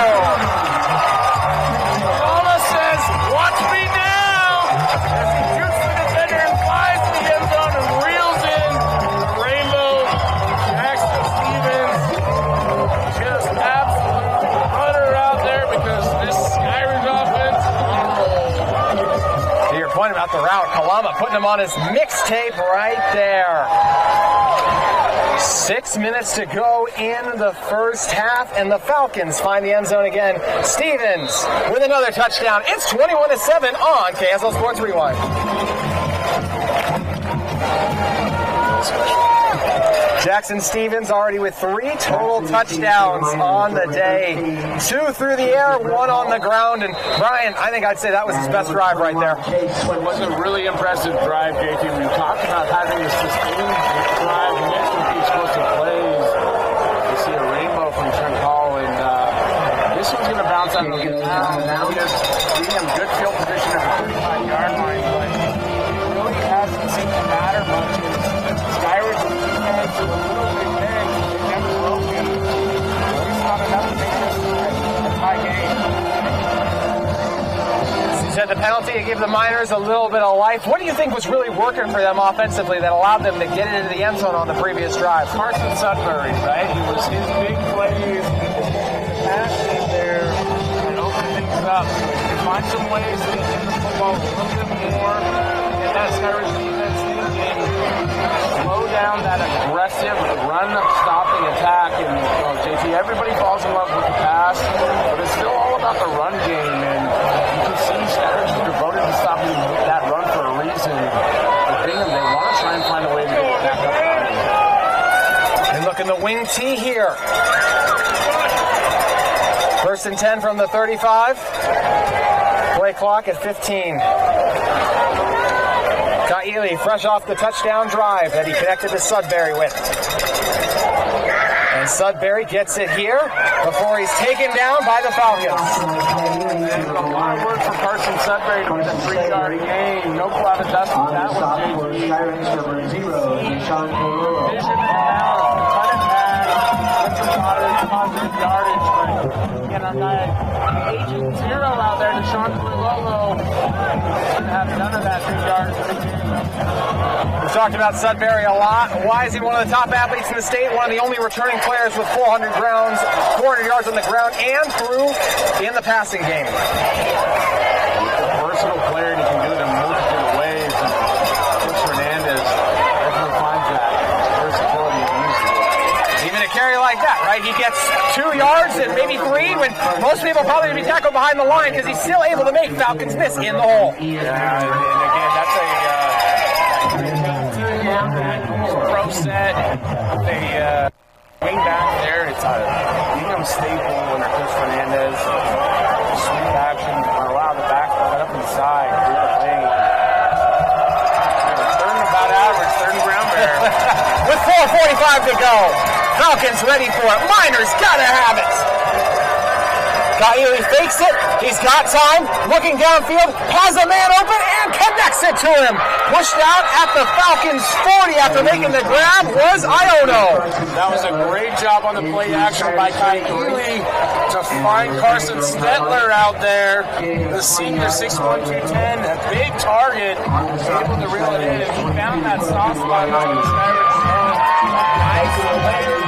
Speaker 2: Kalama says, "Watch me now!" As he shoots the defender and flies to the end zone and reels in the rainbow. Jackson Stevens, just absolute runner out there because this Skyridge offense is on a roll.
Speaker 1: To your point about the route, Kalama putting him on his mixtape right there. 6 minutes to go in the first half, and the Falcons find the end zone again. Stevens with another touchdown. It's 21-7 on KSL Sports Rewind. Jackson Stevens already with 3 total touchdowns on the day. 2 through the air, 1 on the ground. And Brian, I think I'd say that was his best drive right there.
Speaker 2: It was a really impressive drive, JT. We talked about having a sustained drive, mixed with the explosive plays. You see a rainbow from Trent Hall, and this one's going to bounce out of the now just being good field position at the 35-yard line, but it really hasn't seemed to matter much. Skyridge defense a little bit big. They never broken. It's not enough to make this a tie game.
Speaker 1: You said the penalty to give the Miners a little bit of life. What do you think was really working for them offensively that allowed them to get into the end zone on the previous drive?
Speaker 2: Carson Sudbury, right? It was his big plays, his passing there, and open things up. You find some ways to get in the football a little bit more, and that Skyridge defense thinking, slow down that aggressive run-stopping attack. And JT, everybody falls in love with the pass, but it's still all about the run game. And you can see Skyridge is devoted to stopping that run for a reason. But Bingham, they want to try and find a way to get it back up.
Speaker 1: And look in the wing T here. 1st and 10 from the 35. Play clock at 15. Kaili fresh off the touchdown drive that he connected to Sudbury with. And Sudbury gets it here before he's taken down by the Falcons.
Speaker 2: A lot of work for Carson Sudbury to get a 3-yard gain. No cloud of dust with that one, JT. Vision and balance, cut it back, get some positive yardage, but again, our guy, Agent Zero out there, Deshaun Lolo, didn't have none of that 3 yards.
Speaker 1: We've talked about Sudbury a lot. Why is he one of the top athletes in the state? One of the only returning players with 400 yards on the ground and through in the passing game.
Speaker 2: Versatile player, and he can do it in multiple ways. And Coach Fernandez definitely finds that versatility and uses it.
Speaker 1: Even a carry like that, right? He gets 2 yards and maybe 3 when most people probably would be tackled behind the line because he's still able to make Falcons miss in the hole.
Speaker 2: Yeah, and again, that's a pro set. They wing back there. It's a Bingham staple under Coach Fernandez. Sweep action, allow the back to cut up inside. Do the thing. Third and about average, 3rd and ground there.
Speaker 1: With 4:45 to go. Falcons ready for it. Miners gotta have it. Kaili fakes it. He's got time. Looking downfield. Has a man open and connects it to him. Pushed out at the Falcons 40 after making the grab was Iono.
Speaker 2: That was a great job on the play action by Kaili to find Carson Stetler out there. The senior 6'1", 210, a big target. Was able to reel it in. He found that soft spot on the Skyridge zone. Nice play.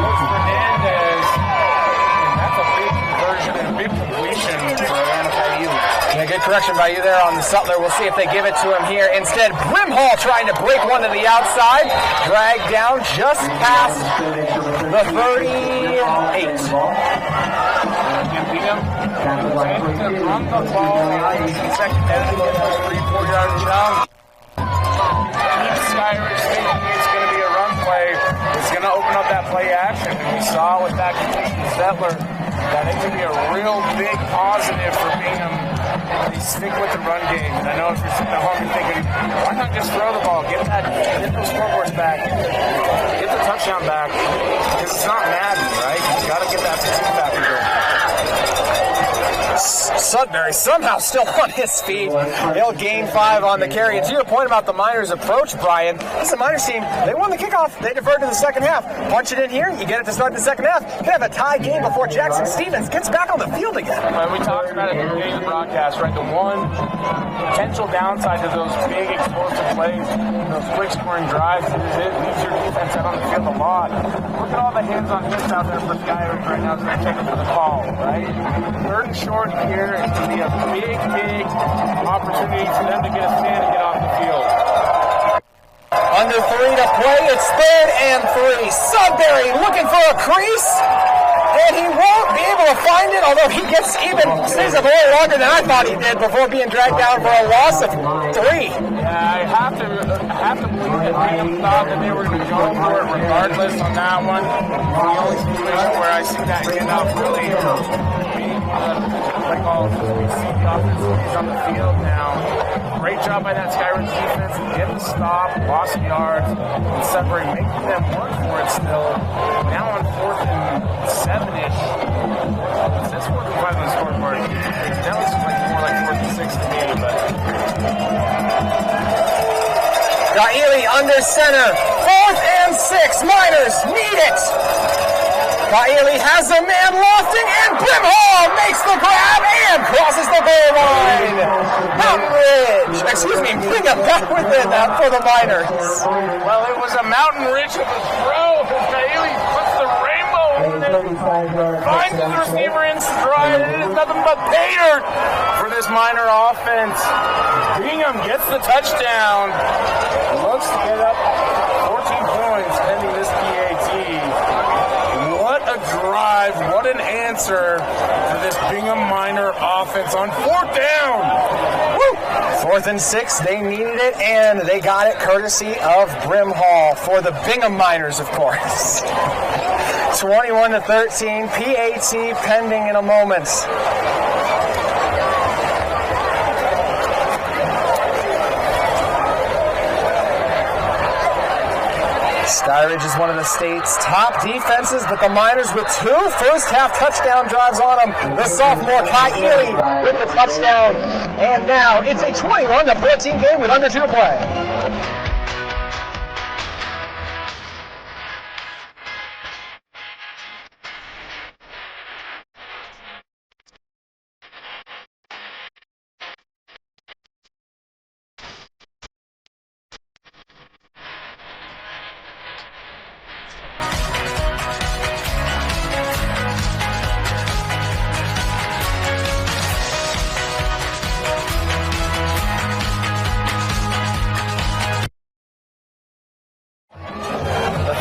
Speaker 2: Coach Fernandez. And that's a big conversion and a big completion for Kaili.
Speaker 1: Yeah, good correction by you there on the Sutler. We'll see if they give it to him here. Instead, Brimhall trying to break one to the outside. Dragged down just past the 38.
Speaker 2: Bingham to run the ball second down and get those 3-4 yards down. Keep Skyridge thinking it's going to be a run play. It's going to open up that play action. And we saw with that completion Settler that it could be a real big positive for Bingham. They stick with the run game. And I know if you're sitting at home and thinking, why not just throw the ball? Get those scoreboards back. Get the touchdown back. Because it's not Madden, right? You got to get that fatigue factor going.
Speaker 1: Sudbury somehow still on his feet. He'll gain 5 on the carry. And to your point about the Miners' approach, Brian, this is a Miners team. They won the kickoff. They deferred to the second half. Punch it in here. You get it to start the second half. You can have a tie game before Jackson Stevens gets back on the field again.
Speaker 2: We talked about it at the beginning of the broadcast, right? The one potential downside to those big explosive plays, those quick scoring drives, is it leaves your defense out on the field a lot. Look at all the hands-on hits out there for Skyridge right now. It's going to take it to the call, right? 3rd and short here. It's going to be a big opportunity for them to get a stand and get off the field.
Speaker 1: Under 3 to play. It's 3rd and 3. Sudbury looking for a crease. And he won't be able to find it, although he stays up a little longer than I thought he did before being dragged down for a loss of 3.
Speaker 2: Yeah, I have to believe that Bingham thought that they were going to go for it regardless on that one. It's the only situation where I see that end up really being like all we see the offense on the field now. Great job by that Skyridge defense. Get the stop, lost yards, and Sudbury making them work for it still. Now on 4th and 7-ish. It says 4th and 5 on the scoreboard. That looks like more like 4th and 6 to me, but.
Speaker 1: Gaili under center. 4th and 6. Miners need it. Gaili has a man lofting, and Brimhall makes the grab and crosses the goal line. Bingham back within that for the Miners.
Speaker 2: Well, it was a Mountain Ridge of a throw. Gaili puts the rainbow on it. Finds the receiver in stride. It is nothing but pay dirt for this Miner offense. Bingham gets the touchdown. Looks to get up 14 points pending this PAT. What a drive, what an answer for this Bingham Miner offense on 4th down.
Speaker 1: Woo! 4th and 6, they needed it, and they got it courtesy of Brimhall for the Bingham Miners, of course. 21-13, PAT pending in a moment. Skyridge is one of the state's top defenses, but the Miners with 2 first-half touchdown drives on them. The sophomore Gaili with the touchdown. And now it's a 21-14 game with under 2 to play.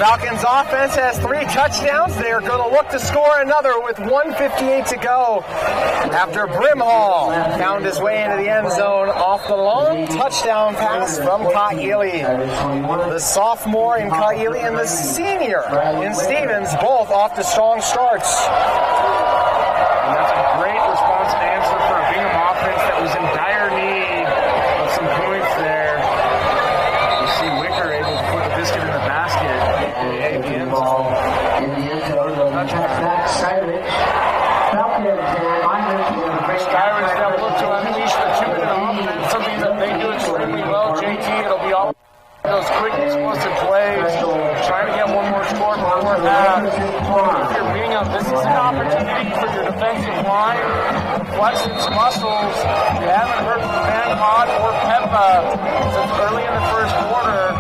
Speaker 1: Falcons offense has 3 touchdowns. They are going to look to score another with 1:58 to go after Brimhall found his way into the end zone off the long touchdown pass from Gaili. The sophomore in Gaili and the senior in Stevens both off to strong starts.
Speaker 2: And that's a great response and answer for a Bingham offense that was in dire need of some points there. You see Wicker able to put the biscuit in the basket.
Speaker 4: In the end zone, touchback, Skyridge. Falcons and Miners.
Speaker 2: Skyridge now look to unleash the 2-minute offense, something that they do extremely well. JT, it'll be all those quick, explosive plays, trying to get one more score before that. If you're beating up, this is an opportunity for your defensive line to flex its muscles. You haven't heard from Van Pod or Peppa since early in the first quarter.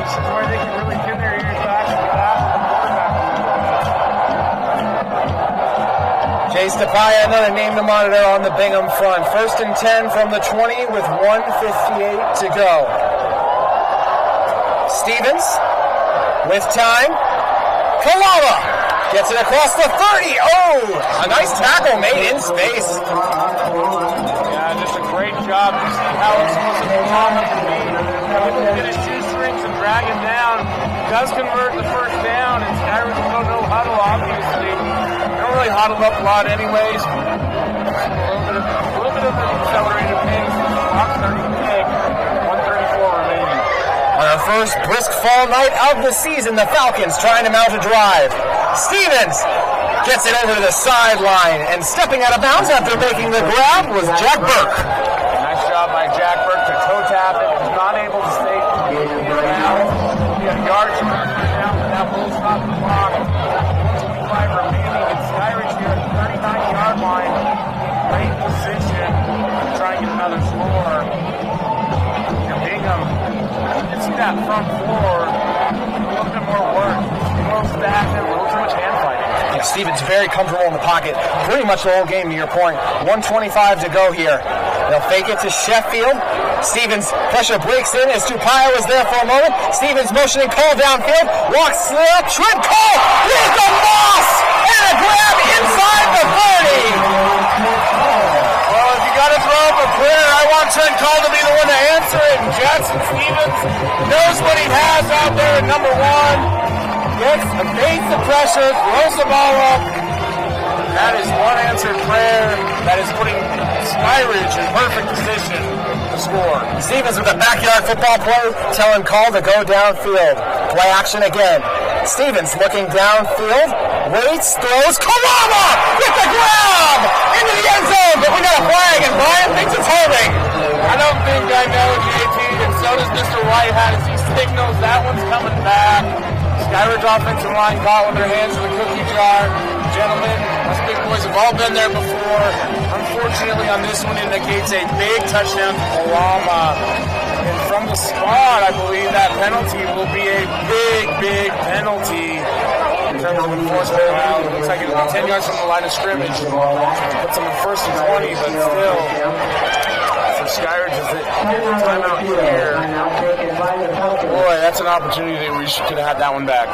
Speaker 2: This is where they can really pin their ears back and get after the quarterback.
Speaker 1: Chase Tapia, another name to monitor on the Bingham front. 1st and 10 from the 20 with 1:58 to go. Stevens with time. Kalala gets it across the 30. Oh, a nice tackle made in space.
Speaker 2: Yeah, just a great job. You see how explosive Kalala can be. Get his shoestrings and drag him down. Does convert the first down, and Skyridge will no huddle, obviously. They don't really huddle up a lot anyways. A little bit of an accelerated pace. Clock starting to tick. 1:34 remaining.
Speaker 1: On our first brisk fall night of the season, the Falcons trying to mount a drive. Stevens gets it over to the sideline, and stepping out of bounds after making the grab was Jack Burke.
Speaker 2: Nice job by Jack Burke to toe tap it. Was not able to stay in bounds. He had yards to run down, but that will stop the clock. 1:25 remaining, and Skyridge here at the 39-yard line. Great position to try and get another score. And Bingham, you can see that front four, a little bit more work. A little stagnant, a little too much hand fighting.
Speaker 1: Yeah, Stevens very comfortable in the pocket. Pretty much the whole game, to your point. 1:25 to go here. They'll fake it to Sheffield. Stevens, pressure breaks in as Tupaya was there for a moment. Stevens motioning Cole downfield. Walks slip. Trent Cole with the loss and a grab inside the 30.
Speaker 2: Well, if you got to throw up a prayer, I want Trent Cole to be the one to answer it. And Jackson Stevens knows what he has out there at number one. Gets evades the pressure, throws the ball up. That is one answered prayer. That is putting Skyridge in perfect position to score.
Speaker 1: Stevens with a backyard football play, telling Cole to go downfield. Play action again. Stevens looking downfield, waits, throws. Kalama with the grab into the end zone, but we got a flag, and Brian thinks it's holding.
Speaker 2: I don't think I know, JT, and so does Mr. Whitehat as he signals that one's coming back. Skyridge offensive line caught with their hands in the cookie jar. Gentlemen, us big boys have all been there before. Unfortunately, on this one, indicates a big touchdown to Kalama. And from the spot, I believe that penalty will be a big penalty in terms of enforcement. It looks like it'll be 10 yards from the line of scrimmage. Puts them in 1st and 20, but still, for Skyridge, is it timeout here? Boy, that's an opportunity that we could have had that one back.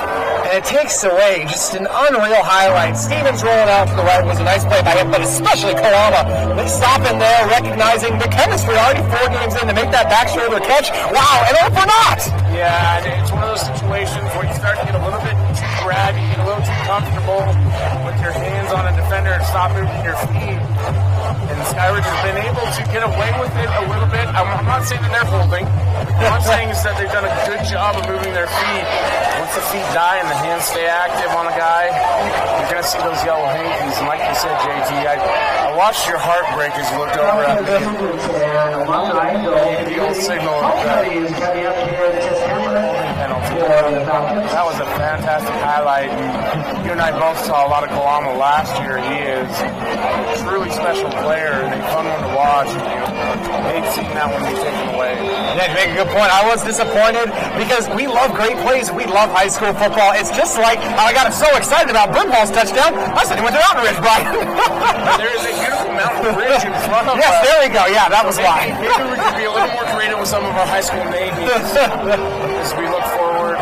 Speaker 1: And it takes away just an unreal highlight. Stevens rolling out to the right was a nice play by him, but especially Kalama. They stop in there, recognizing the chemistry already 4 games in to make that back shoulder catch. Wow, and over not!
Speaker 2: Yeah, and it's one of those situations where you start to get a little bit too grabby, you get a little too comfortable with your hands on a defender and stop moving your feet. And Skyridge has been able to get away with it a little bit. I'm not saying that they're holding. What I'm saying is that they've done a good job of moving their feet. Once the feet die and the hands stay active on a guy, you're going to see those yellow hankies. And like you said, JT, I watched your heart break as you looked over at me. The old signal of penalty. That was a fantastic highlight. And you and I both saw a lot of Kalama last year. He is a truly special player and a fun one to watch. I hate seeing that one be taken away.
Speaker 1: Yeah, you make a good point. I was disappointed because we love great plays. We love high school football. It's just like I got so excited about Brimhall's touchdown. I said he went to Mountain Ridge, Brian.
Speaker 2: There is a beautiful mountain ridge in front of us.
Speaker 1: Yes, there we go. Yeah, that was why.
Speaker 2: Maybe we could be a little more creative with some of our high school names as we look forward.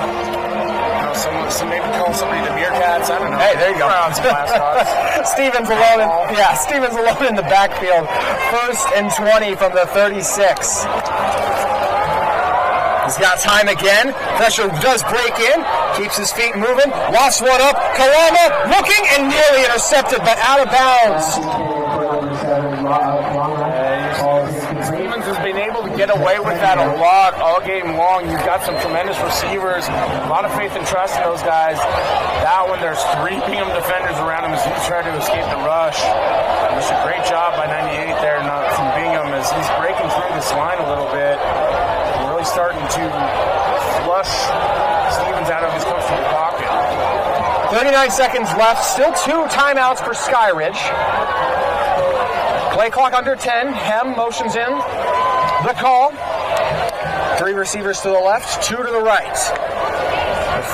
Speaker 2: So maybe call somebody the Meerkats. I don't know.
Speaker 1: Hey, there you go. Stevens alone. Stevens alone in the backfield. 1st and 20 from the 36. He's got time again. Pressure does break in. Keeps his feet moving. Lost one up. Kalama looking and nearly intercepted, but out of bounds.
Speaker 2: Stevens has been able to get away with that a lot all game long. You've got some tremendous receivers, a lot of faith and trust in those guys. That one, there's 3 Bingham defenders around him as he's trying to escape the rush. It's a great job by 98 there from Bingham as he's breaking through this line a little bit. Really starting to flush Stevens out of his comfortable pocket.
Speaker 1: 39 seconds left. Still 2 timeouts for Skyridge. Play clock under 10. Hem motions in. The call. 3 receivers to the left, 2 to the right.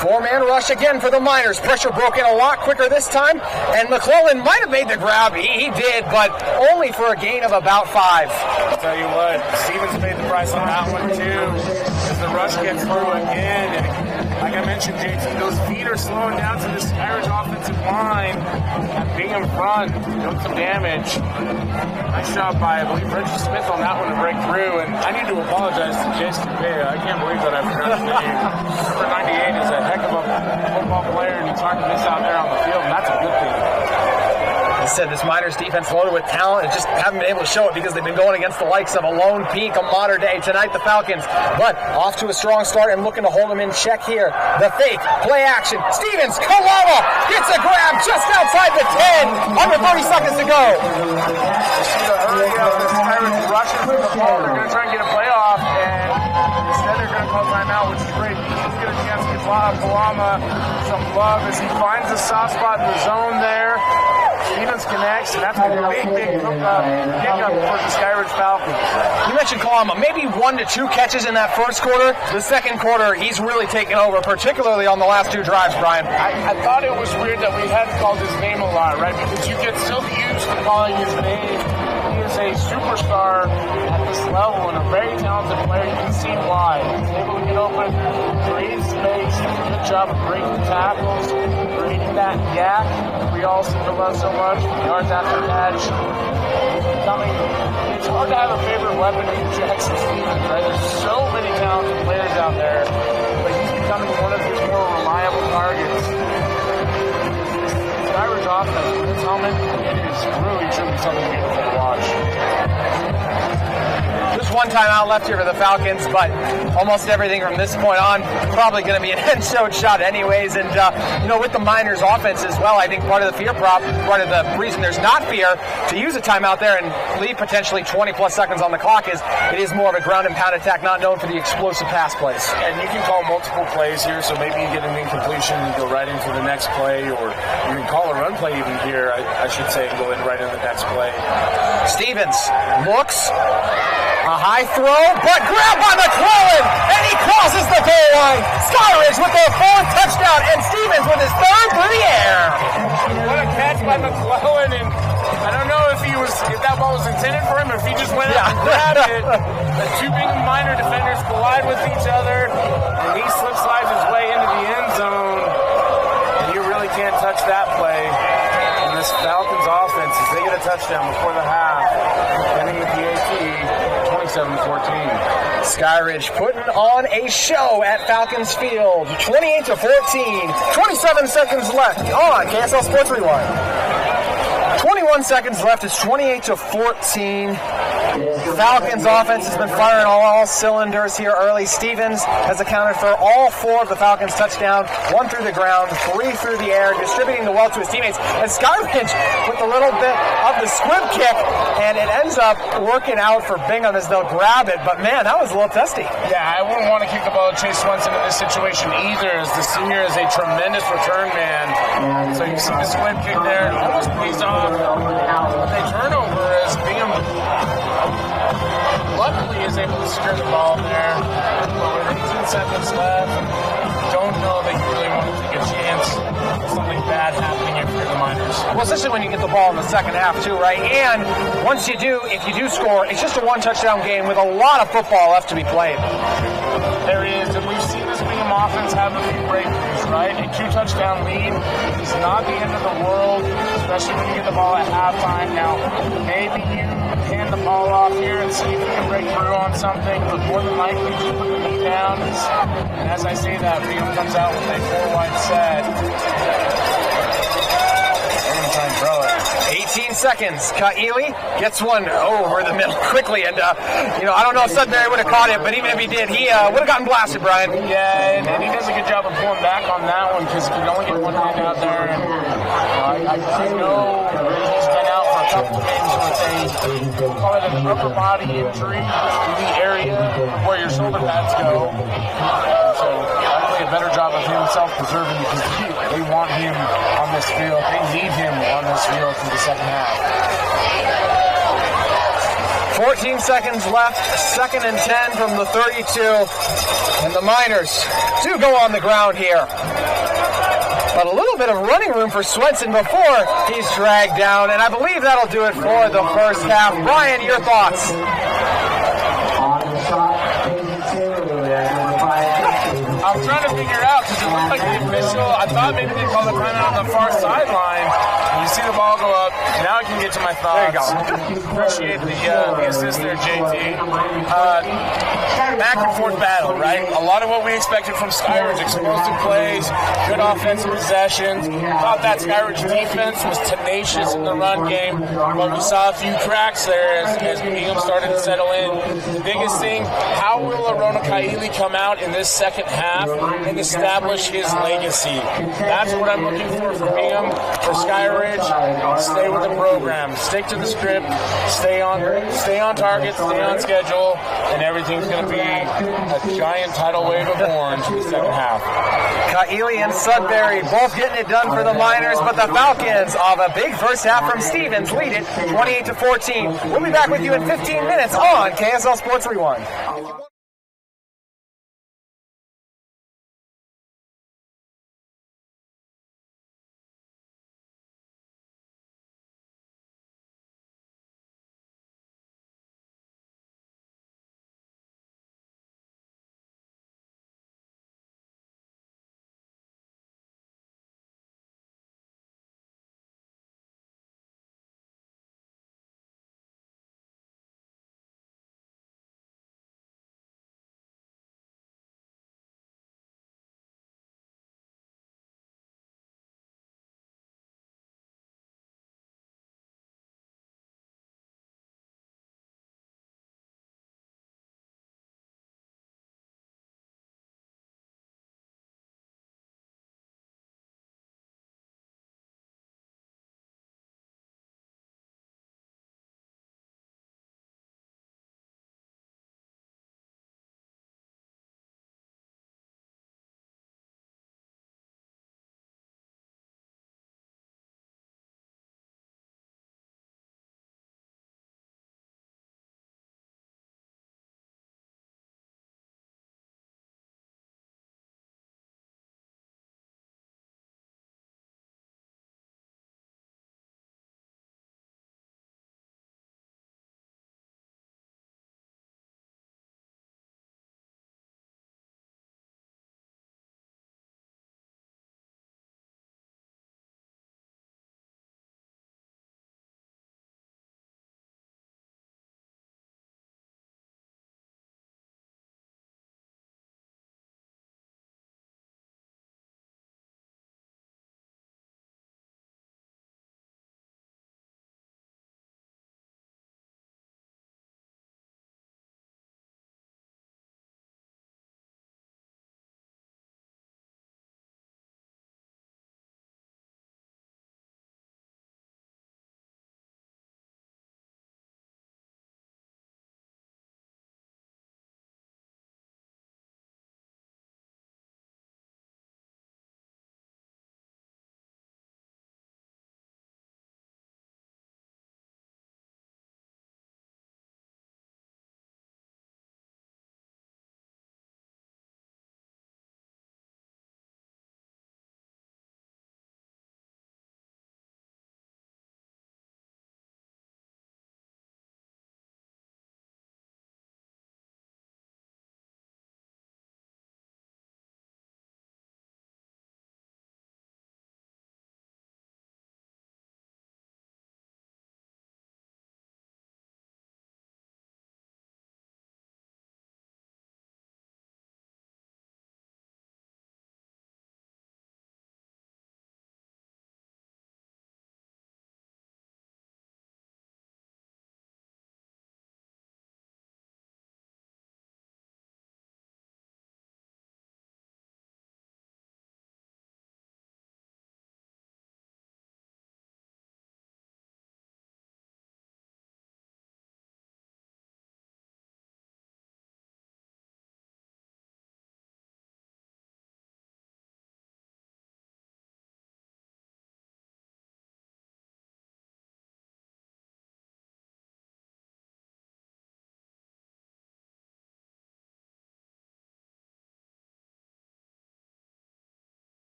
Speaker 1: Four-man rush again for the Miners. Pressure broken a lot quicker this time, and McClellan might have made the grab. He did, but only for a gain of about 5.
Speaker 2: I'll tell you what, Stevens paid the price on that one too, as the rush gets through again. And like I mentioned, JT, those feet are slowing down to the Skyridge offensive line. That Bingham front doing some damage. Nice job by, I believe, Reggie Smith on that one to break through. And I need to apologize to Jason Bea. I can't believe that I forgot his name. Number 98 is a heck of a football player, and it's hard to miss out there on the field, and that's a good thing.
Speaker 1: I said this Miners defense loaded with talent and just haven't been able to show it because they've been going against the likes of a lone peak, a modern day. Tonight, the Falcons, but off to a strong start and looking to hold them in check here. The fake, play action. Stevens, Kalama gets a grab just outside the 10. Under 30 seconds to go.
Speaker 2: You see the hurry of the Skyridge rushing for the ball. They're going to try and get a playoff, and instead they're going to call timeout, which is great. He's going to chance to give Kalama some love as he finds a soft spot in the zone there. Stevens connects, and that's a big pickup for the Skyridge Falcons.
Speaker 1: You mentioned Kalama, maybe 1 to 2 catches in that first quarter. The second quarter, he's really taken over, particularly on the last 2 drives, Brian.
Speaker 2: I thought it was weird that we hadn't called his name a lot, right? Because you get so used to calling his name. He is a superstar at this level and a very talented player. You can see why. He's able to get open, create space, does a good job of breaking tackles, creating that gap we all seem to love so much. Yards after catch. It's hard to have a favorite weapon in Jackson Stevens, right? There's so many talented players out there, but he's becoming one of his more reliable targets. Skyridge offense with his helmet, it is really truly something beautiful to watch.
Speaker 1: Just one timeout left here for the Falcons, but almost everything from this point on probably going to be an end-zone shot anyways. And, with the Miners offense as well, I think part of the fear prop, part of the reason there's not fear to use a timeout there and leave potentially 20-plus seconds on the clock is it is more of a ground-and-pound attack, not known for the explosive pass plays.
Speaker 2: And you can call multiple plays here, so maybe you get an incompletion, you go right into the next play, or you can call a run play even here, I should say, and go in right in the next play.
Speaker 1: Stevens looks. A high throw, but grabbed by McClellan, and he crosses the goal line. Skyridge with their 4th touchdown, and Stevens with his 3rd through the air.
Speaker 2: What a catch by McClellan, and I don't know if that ball was intended for him, or if he just went up and grabbed it. The 2 Bingham Miner defenders collide with each other, and he slides his way into the end zone, and you really can't touch that play. And this Falcons offense, as they get a touchdown before the half, ending with the AT. 27-14.
Speaker 1: Skyridge putting on a show at Falcons Field. 28-14. 27 seconds left on KSL Sports Rewind. 21 seconds left. It's 28-14. Falcons offense has been firing all cylinders here early. Stevens has accounted for all 4 of the Falcons' touchdowns, 1 through the ground, 3 through the air, distributing the wealth to his teammates. And Skyridge with a little bit of the squib kick, and it ends up working out for Bingham as they'll grab it. But man, that was a little testy.
Speaker 2: Yeah, I wouldn't want to kick the ball to Chase Swenson in this situation either, as the senior is a tremendous return man. So you see the squib kick there, almost pays off. They turnover as Bingham luckily is able to secure the ball there. But with 18 seconds left, don't know that you really want to take a chance of something bad happening if you're the Miners.
Speaker 1: Well, especially when you get the ball in the second half too, right? And once you do, if you do score, it's just a 1 touchdown game with a lot of football left to be played.
Speaker 2: There is, and we've seen this Bingham offense have a few breakthroughs, right? A 2 touchdown lead is not the end of the world, especially when you get the ball at halftime. Now, maybe you hand the ball off here and see if you can break through on something, but more than likely just put the knee down. And as I say that, Bingham comes out with a 4-wide set. They're going to try and throw it.
Speaker 1: 18 seconds. Kaili gets one over the middle quickly, and I don't know if Sudbury would have caught it, but even if he did, he would have gotten blasted, Brian.
Speaker 2: Yeah, and he does a good job of pulling back on that one because he could only get one hand out there. And I know he's been out for a couple of games with we'll call it an upper body injury in the area where your shoulder pads go. So I play a better job of him self-preserving because they want him on this field. They need him on this field for the second half.
Speaker 1: 14 seconds left, 2nd and 10 from the 32, and the Miners do go on the ground here. But a little bit of running room for Swenson before he's dragged down, and I believe that'll do it for the first half. Brian, your thoughts?
Speaker 2: I'm trying to figure out because it looked like the official. I thought maybe they called the timeout on the far sideline. You see the ball go up. Now I can get to my thoughts.
Speaker 1: There you go.
Speaker 2: Appreciate the assist there, JT. Back and forth battle, right? A lot of what we expected from Skyridge: explosive plays, good offensive possessions. Thought that Skyridge defense was tenacious in the run game, but we saw a few cracks there as Bingham started to settle in. The biggest thing: how will Arona Kaili come out in this second half and establish his legacy? That's what I'm looking for from Bingham, for Skyridge. Stay with the program, stick to the script, stay on target, stay on schedule, and everything's going to be a giant tidal wave of orange in the second half.
Speaker 1: Kaili and Sudbury both getting it done for the Miners, but the Falcons of a big first half from Stevens lead it 28-14. We'll be back with you in 15 minutes on KSL Sports Rewind.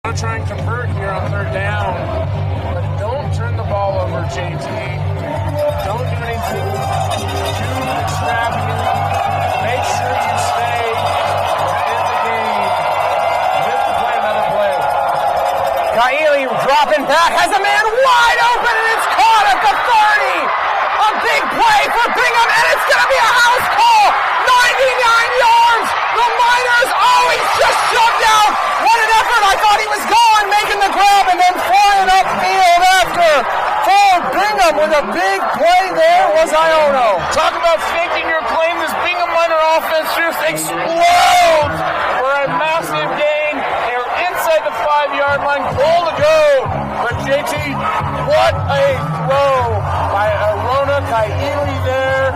Speaker 2: Want to try and convert here on third down, but don't turn the ball over, JT. Don't do anything too extravagant. Make sure you stay in the game. You have to play another play.
Speaker 1: Kaili dropping back, has a man wide open, and it's caught at the 30. A big play for Bingham, and it's going to be a house call. 99 yards. The Miners, he's just shoved out. What an effort. I thought he was gone, making the grab, and then flying upfield after. For Bingham with a big play there was Iono.
Speaker 2: Talk about faking your claim. This Bingham Miner offense just explodes for a massive gain. They're inside the 5-yard line. Goal to go. But JT, what a throw by Arona Kaili there.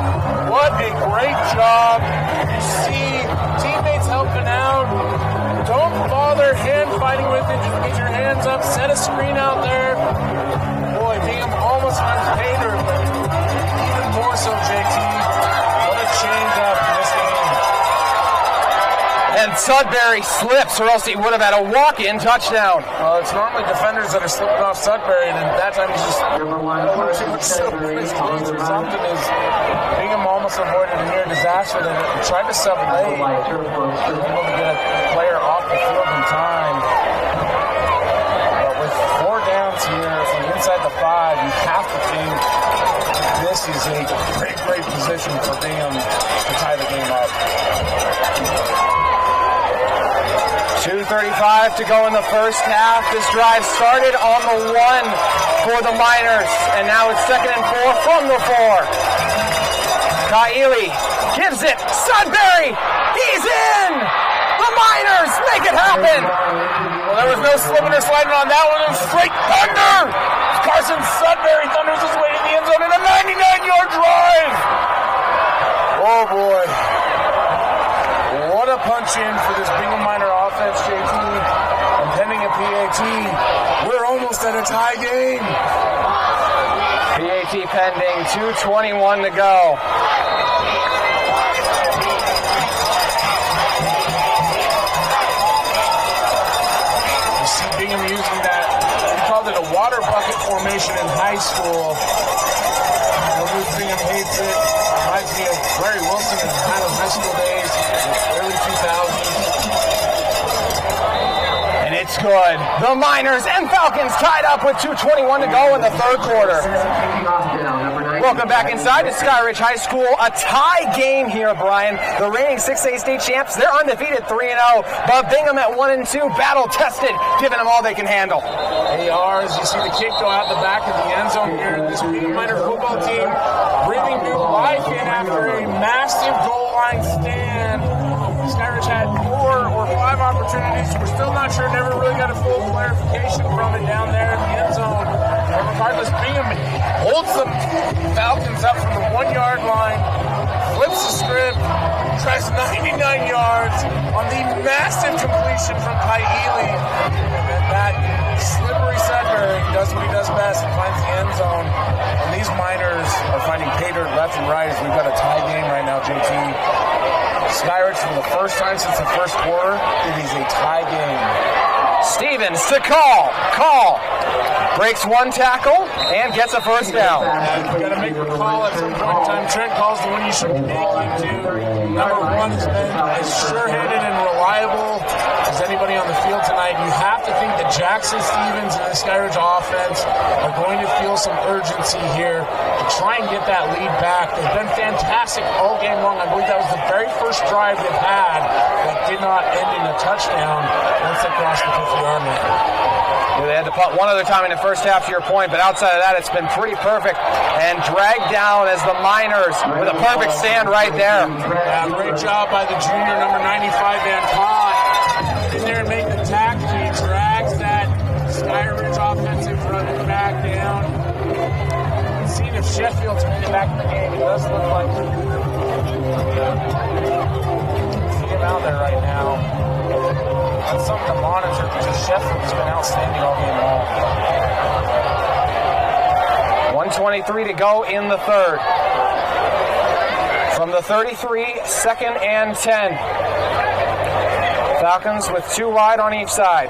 Speaker 2: What a great job. You see teammates helping out. Don't bother hand fighting with it. Just get your hands up. Set a screen out there. Boy, Bingham almost went Pater, but even more so, JT. What a change up in this game.
Speaker 1: And Sudbury slips, or else he would have had a walk-in touchdown.
Speaker 2: Well, it's normally defenders that are slipping off Sudbury, and that time he's just his clothes or something. Bingham almost avoided a near disaster. They tried to sub late, able to get a player off the field in time. But with 4 downs here from inside the 5, you have to think this is a great position for Bingham to tie the game up.
Speaker 1: 2:35 to go in the first half. This drive started on the 1 for the Miners, and now it's 2nd and 4 from the 4. Kaili gives it. Sudbury, he's in! The Miners make it happen!
Speaker 2: Well, there was no slipping or sliding on that one. It was straight thunder! Carson Sudbury thunders his way to the end zone in a 99-yard drive! Oh, boy. What a punch in for this Bingham Miner offense, JT. And pending a PAT, we're almost at a tie game.
Speaker 1: PAT pending, 2:21 to go.
Speaker 2: You see Bingham using that, we called it a water bucket formation in high school. Bingham hates it. Reminds me of Larry Wilson in kind of high school days, early 2000s.
Speaker 1: And it's good. The Miners and Falcons tied up with 2:21 to go in the third quarter. Welcome back inside to Skyridge High School. A tie game here, Brian. The reigning 6A state champs, they're undefeated 3-0, but Bingham at 1-2, battle-tested, giving them all they can handle.
Speaker 2: They are, as you see the kick go out the back of the end zone here. This Bingham Miner football team breathing new life in after a massive goal line stand. Skyridge had 4 or 5 opportunities. We're still not sure, never really got a full clarification from it down there in the end zone. But regardless, Bingham holds the Falcons up from the 1-yard line, flips the script, tries 99 yards on the massive completion from Kaili. And that slippery Sudbury does what he does best and finds the end zone. And these Miners are finding Pater left and right as we've got a tie game right now, JT. Skyridge, for the first time since the first quarter, it is a tie game.
Speaker 1: Stevens to call. Breaks 1 tackle and gets a first down.
Speaker 2: You got to make the call at some point in time. Trent calls the one you should be making to. Number 1 has been as sure-handed and reliable as anybody on the field tonight. You have to think that Jackson Stevens and the Skyridge offense are going to feel some urgency here to try and get that lead back. They've been fantastic all game long. I believe that was the very first drive they've had that did not end in a touchdown once they crossed the 50-yard line.
Speaker 1: They had to punt one other time in the first half, to your point, but outside of that, it's been pretty perfect and dragged down as the Miners with a perfect stand right there.
Speaker 2: Yeah, great job by the junior, number 95, Van Pott. In there and make the tackle. He drags that Skyridge offensive running back down. Seeing if Sheffield's made it back in the game. It does look like see him out there right now. That's something to monitor because Sheffield's been outstanding all game long.
Speaker 1: 1:23 to go in the third. From the 33, 2nd and 10. Falcons with 2 wide on each side.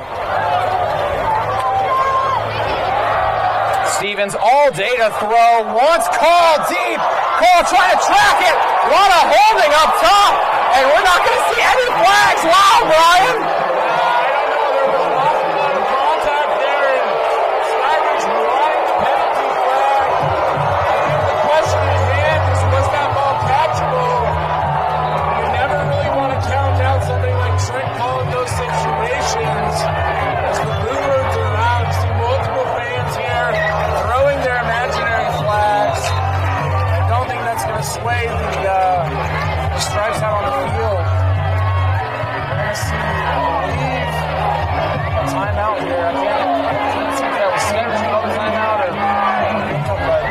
Speaker 1: Stevens all day to throw. Wants Call deep. Call trying to track it. A lot of holding up top. And we're not going to see any flags. Wow, Brian.
Speaker 2: I don't know. There was a lot of contact there, and Skyridge wanting the penalty flag. I think the question at hand is, was that ball catchable? You never really want to count out somebody like Trent Call in those situations. As the boomers are out, you see multiple fans here throwing their imaginary flags. I don't think that's going to sway the stripes out on the field. We're going to see, I believe, a timeout here. I can't see if that was Skyridge called a timeout or Bingham, but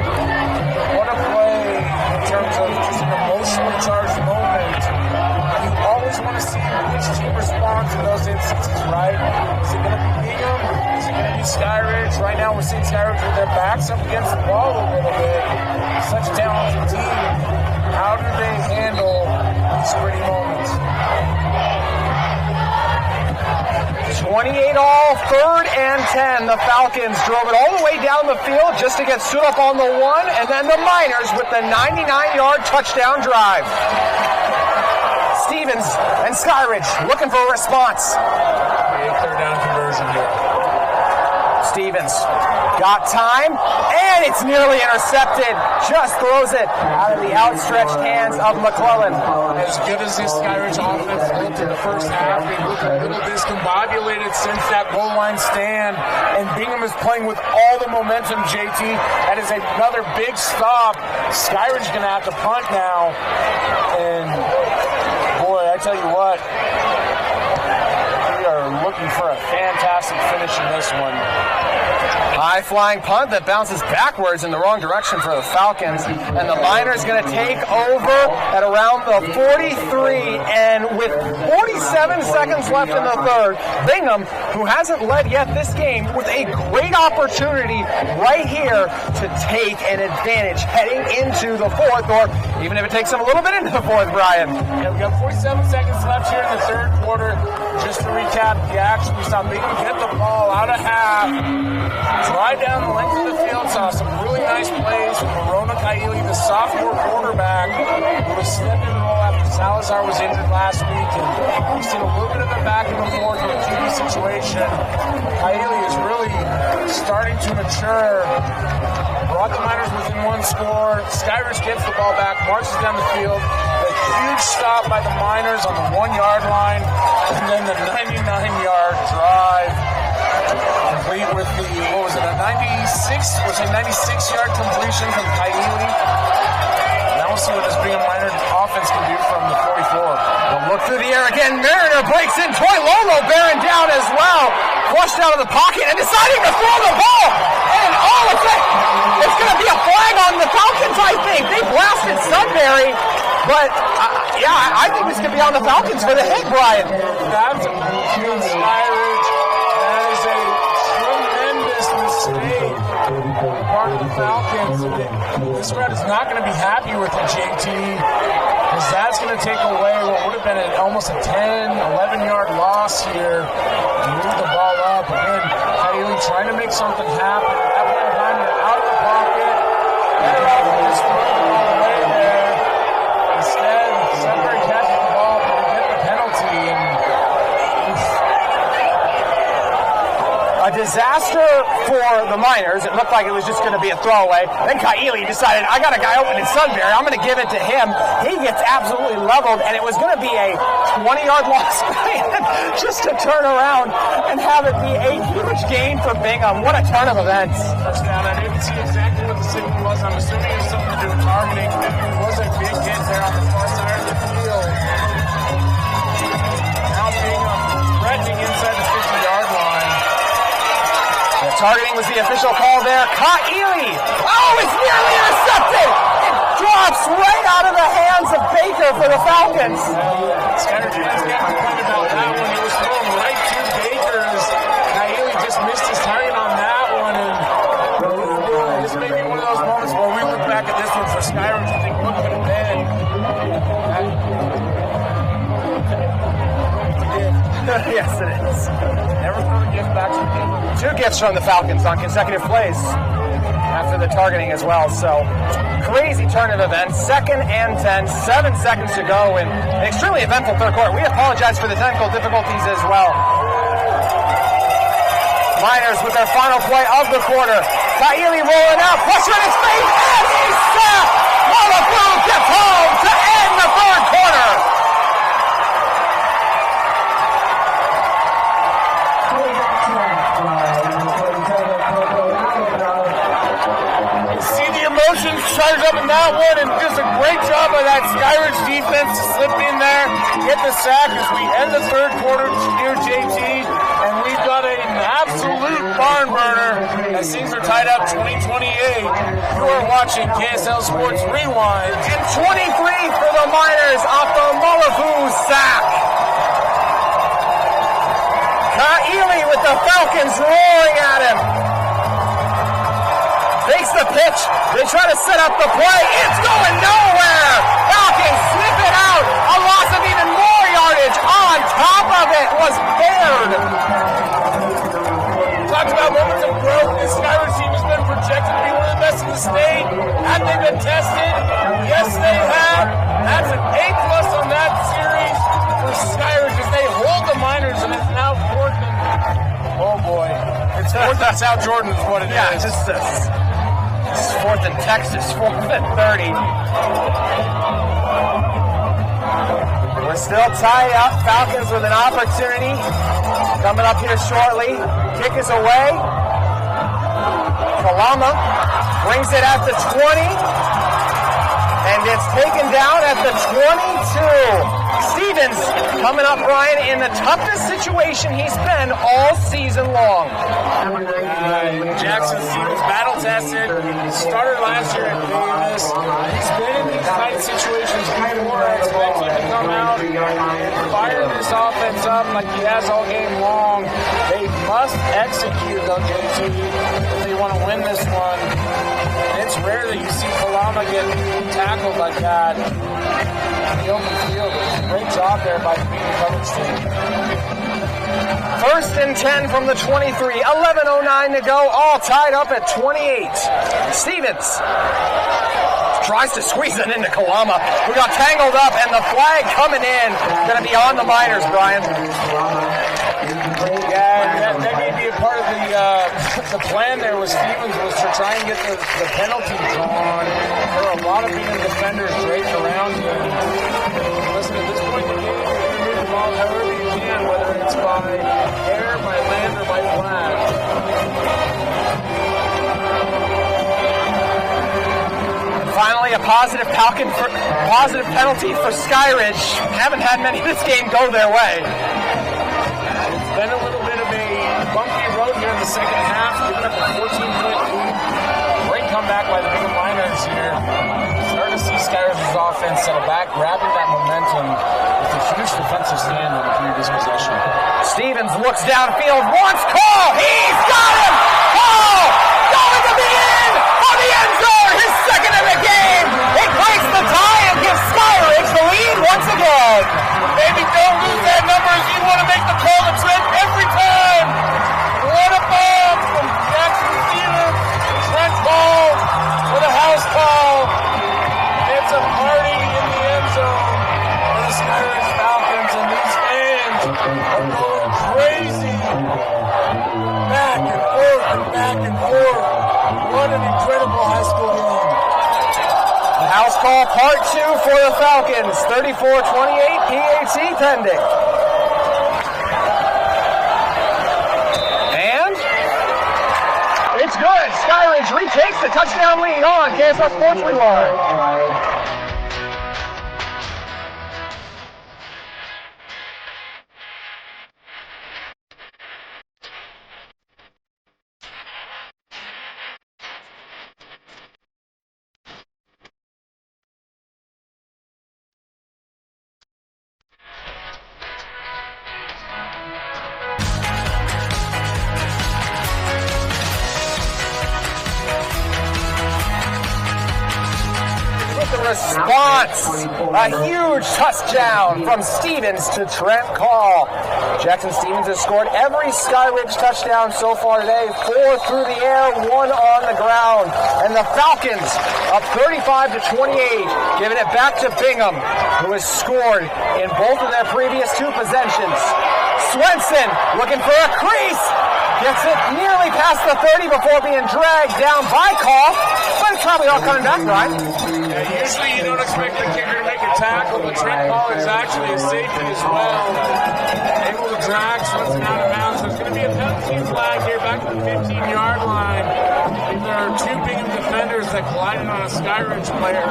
Speaker 2: what a play in terms of just an emotionally charged moment. And you always want to see which team responds in those instances, right? Is it going to be Bingham? Is it going to be Skyridge? Right now we're seeing Skyridge with their backs up against the ball a little bit. Such a talented team. How do they handle these pretty moments?
Speaker 1: 28 all, 3rd and 10. The Falcons drove it all the way down the field just to get stood up on the one, and then the Miners with the 99-yard touchdown drive. Stevens and Skyridge looking for a response.
Speaker 2: Big 3rd down conversion here.
Speaker 1: Stevens got time, and it's nearly intercepted. Just throws it out of the outstretched hands of McClellan.
Speaker 2: As good as this Skyridge offense looked in the first half, they look a little discombobulated since that goal line stand, and Bingham is playing with all the momentum, JT. That is another big stop. Skyridge going to have to punt now, and boy, I tell you what, we are looking for a fantastic finish in this one.
Speaker 1: High flying punt that bounces backwards in the wrong direction for the Falcons, and the Miners going to take over at around the 43, and with 47 seconds left in the 3rd, Bingham, who hasn't led yet this game, with a great opportunity right here to take an advantage heading into the 4th, or even if it takes them a little bit into the 4th, Brian.
Speaker 2: Yeah, we got 47 seconds left here in the 3rd quarter. Just to recap the action, we saw Bingham get the ball out of half, drive down the length of the field, saw some really nice plays from Verona Kaili, the sophomore quarterback, who was stepping in the role after Salazar was injured last week, and we've seen a little bit of it back and forth in a QB situation. Kaili is really starting to mature. Brought the Miners within 1 score. Skyridge gets the ball back, marches down the field. A huge stop by the Miners on the 1-yard line, and then the 99-yard drive, complete with the, what was it, a 96-yard completion from Kaili. Now we'll see what this Bingham Miner offense can do from the 44.
Speaker 1: We'll look through the air again. Mariner breaks in. Troy Lolo bearing down as well. Flushed out of the pocket and deciding to throw the ball. And it's going to be a flag on the Falcons, I think. They blasted Sudbury. But, I think this could be on the Falcons for the hit, Brian.
Speaker 2: That's a Skyridge. That is a tremendous mistake on the part of the Falcons. This crowd is not going to be happy with the JT, because that's going to take away what would have been almost a 10, 11-yard loss here. Move the ball up. Again, Kaili trying to make something happen. That way behind, they're out of the pocket. Better off to just throw the ball away there. Instead, Sudbury catches the ball, but they get the penalty. And
Speaker 1: a disaster for the Miners. It looked like it was just going to be a throwaway. Then Kaili decided, I got a guy open in Sudbury. I'm going to give it to him. He gets absolutely leveled, and it was going to be a 20-yard loss just to turn around and have it be a huge gain for Bingham. What a turn of events.
Speaker 2: Touchdown. I didn't see exactly what the signal was. I'm assuming it was something to do with targeting. It was a big hit there on the far side of the field. Now Bingham threatening inside the 50-yard line.
Speaker 1: The targeting was the official call there. Kaili. Oh, it's nearly intercepted. It drops right out of the hands of Baker for the Falcons.
Speaker 2: Skyridge fans got to complain about that one. It was thrown right to Baker as Kaili just missed his target on that one. And this may be one of those moments where we look back at this one for Skyridge and think, what could have been?
Speaker 1: Yes, it is.
Speaker 2: Never throw a gift back to the game.
Speaker 1: 2 gifts from the Falcons on consecutive plays. after the targeting as well. So crazy turn of events. 2nd and 10, 7 seconds to go in an extremely eventful third quarter. We apologize for the technical difficulties as well. Miners with their final play of the quarter. Kaili rolling out, pressure in his face, and he's sacked! Malafu gets home to end the third quarter!
Speaker 2: See the emotions charged up in that one, and just a great job by that Skyridge defense to slip in there, get the sack as we end the third quarter here, JT, and we've got an absolute barn burner as things are tied up 20-28. You are watching KSL Sports Rewind.
Speaker 1: And 23 for the Miners off the Malafu sack. Kaili with the Falcons roaring at him. Takes the pitch. They try to set up the play. It's going nowhere. Falcons snip it out. A loss of even more yardage. On top of it was Baird.
Speaker 2: Talked about moments of growth. This Skyridge team has been projected to be one of the best in the state. Have they been tested? Yes, they have. That's an A+ on that series for Skyridge as they hold the Miners, and it's now 4th and... Oh, boy. It's 4th and South Jordan is what it is.
Speaker 1: It's 4th and Texas, 4th and 30. We're still tied up. Falcons with an opportunity coming up here shortly. Kick is away. Kalama brings it at the 20. And it's taken down at the 22. Stevens coming up, Brian, in the toughest situation he's been all season long.
Speaker 2: Jackson Stevens battle-tested. He started last year at Davis. He's been in these tight situations before. I expect him to come out and fire this offense up like he has all game long. They must execute, though, JT, if they want to win this one. And it's rare that you see Kalama get tackled like that in the open field. It's a great job there by the Bingham coverage team.
Speaker 1: 1st and 10 from the 23. 11:09 to go. All tied up at 28. Stevens tries to squeeze it into Kalama, who got tangled up, and the flag coming in. Going to be on the Miners, Brian.
Speaker 2: Yeah, that may be a part of the plan there with Stevens was to try and get the penalty drawn. There are a lot of Bingham defenders draped around him. Listen, at this point in the game, you're going to move the ball however you can, whether it's by air, by land, or by flag.
Speaker 1: Finally, a positive penalty for Skyridge. Haven't had many of this game go their way.
Speaker 2: It's been a little bit of a bumpy road here in the second half, giving up a 14-point lead. Great comeback by the Bingham Miners here. Starting to see Skyridge's offense settle back, grabbing that momentum with a huge defensive stand on the previous possession.
Speaker 1: Stevens looks downfield, wants Call. He's got him! Call! Going to be in on the end zone! His second of the game! It breaks the tie and gives Skyridge the lead once again!
Speaker 2: Maybe don't lose that number as you want to make the call to Trent every time! What a bomb from Jackson Stevens! Trent Ball with a house call! It's a party in the end zone for the Skyridge Falcons, and these fans are going crazy! Back and forth and back and forth. What an incredible high school game.
Speaker 1: The house call part 2 for the Falcons. 34-28 PAT pending. And it's good. Skyridge retakes the touchdown lead on KSL Sports Rewind. the response. A huge touchdown from Stevens to Trent Call. Jackson Stevens has scored every Skyridge touchdown so far today. 4 through the air, 1 on the ground. And the Falcons up 35-28, giving it back to Bingham, who has scored in both of their previous 2 possessions. Swenson looking for a crease. Gets it nearly past the 30 before being dragged down by Call. But it's probably all coming back, right?
Speaker 2: Yeah, usually you don't expect the kicker to make a tackle, but Trent Call is actually a safety as well. Able to drag Swenson out of bounds. There's going to be a penalty flag here back to the 15-yard line. There are 2 Bingham defenders that collided on a Skyridge player.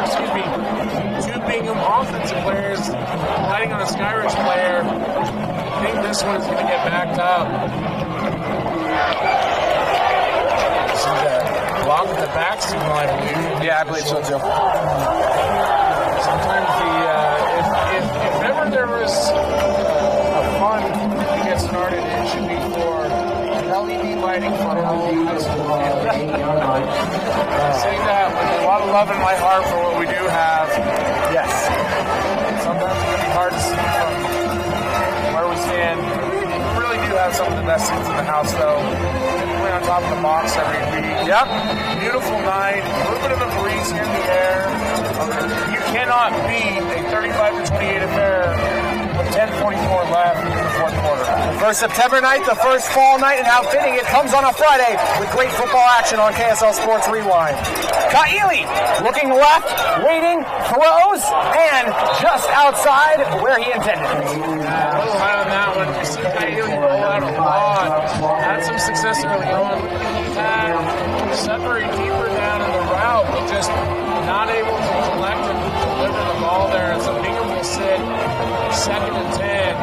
Speaker 2: 2 Bingham offensive players colliding on a Skyridge player. I think this one is going to get backed up. This is a block with the back signal, I believe.
Speaker 1: Yeah, I believe so too.
Speaker 2: Sometimes if ever there was a fun to get started, it should be for LED lighting for all high school. Saying that with a lot of love in my heart for what we do have.
Speaker 1: Yes.
Speaker 2: Sometimes it can be hard to see from where we stand. We really do have some of the best seats in the house, though. Typically on top of the box every week.
Speaker 1: Yep.
Speaker 2: Beautiful night. A little bit of a breeze here in the air. You cannot beat a 35-28 affair with 10:44 left in the fourth quarter.
Speaker 1: The first September night, the first fall night, and how fitting it comes on a Friday with great football action on KSL Sports Rewind. Kaili looking left, waiting, throws, and just outside where he intended.
Speaker 2: A little high on that one. You see Kaili roll out a lot. Had some success early on. He had Sudbury deeper down in the route, but just not able to collect and deliver the ball there. And so Bingham will sit 2nd and 10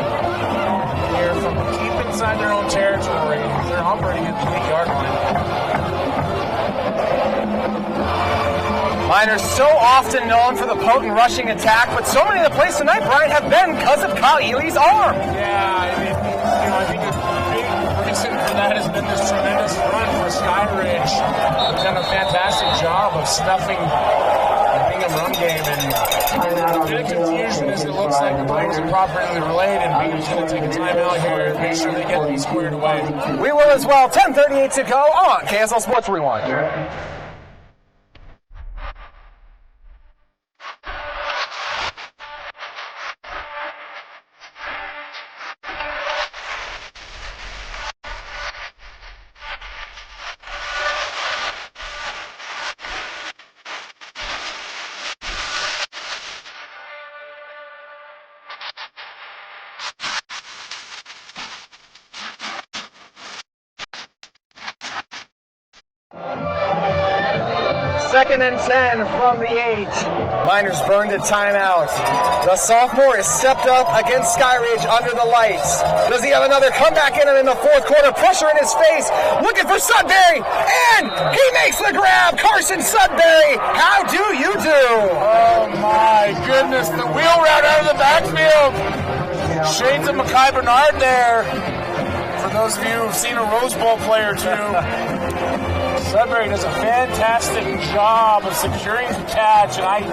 Speaker 2: here from deep inside their own territory. They're operating at the 8-yard line.
Speaker 1: Miners so often known for the potent rushing attack, but so many of the plays tonight, Brian, have been because of Kyle Ely's arm.
Speaker 2: Yeah, I think a big reason for that has been this tremendous run for Skyridge. They've done a fantastic job of stuffing the Bingham run game, and a bit of confusion as it looks like the plays are properly relayed, and Bingham's going to take a timeout here and make sure they get these squared away.
Speaker 1: We will as well. 10:38 to go on KSL Sports Rewind. Second and 10 from the 8. Miners burned a timeout. The sophomore is stepped up against Skyridge under the lights. Does he have another comeback in him in the fourth quarter? Pressure in his face. Looking for Sudbury. And he makes the grab. Carson Sudbury. How do you do?
Speaker 2: Oh my goodness. The wheel route out of the backfield. Shades of Mackay Bernard there. For those of you who've seen a Rose Bowl play or two. Sudbury does a fantastic job of securing the catch, and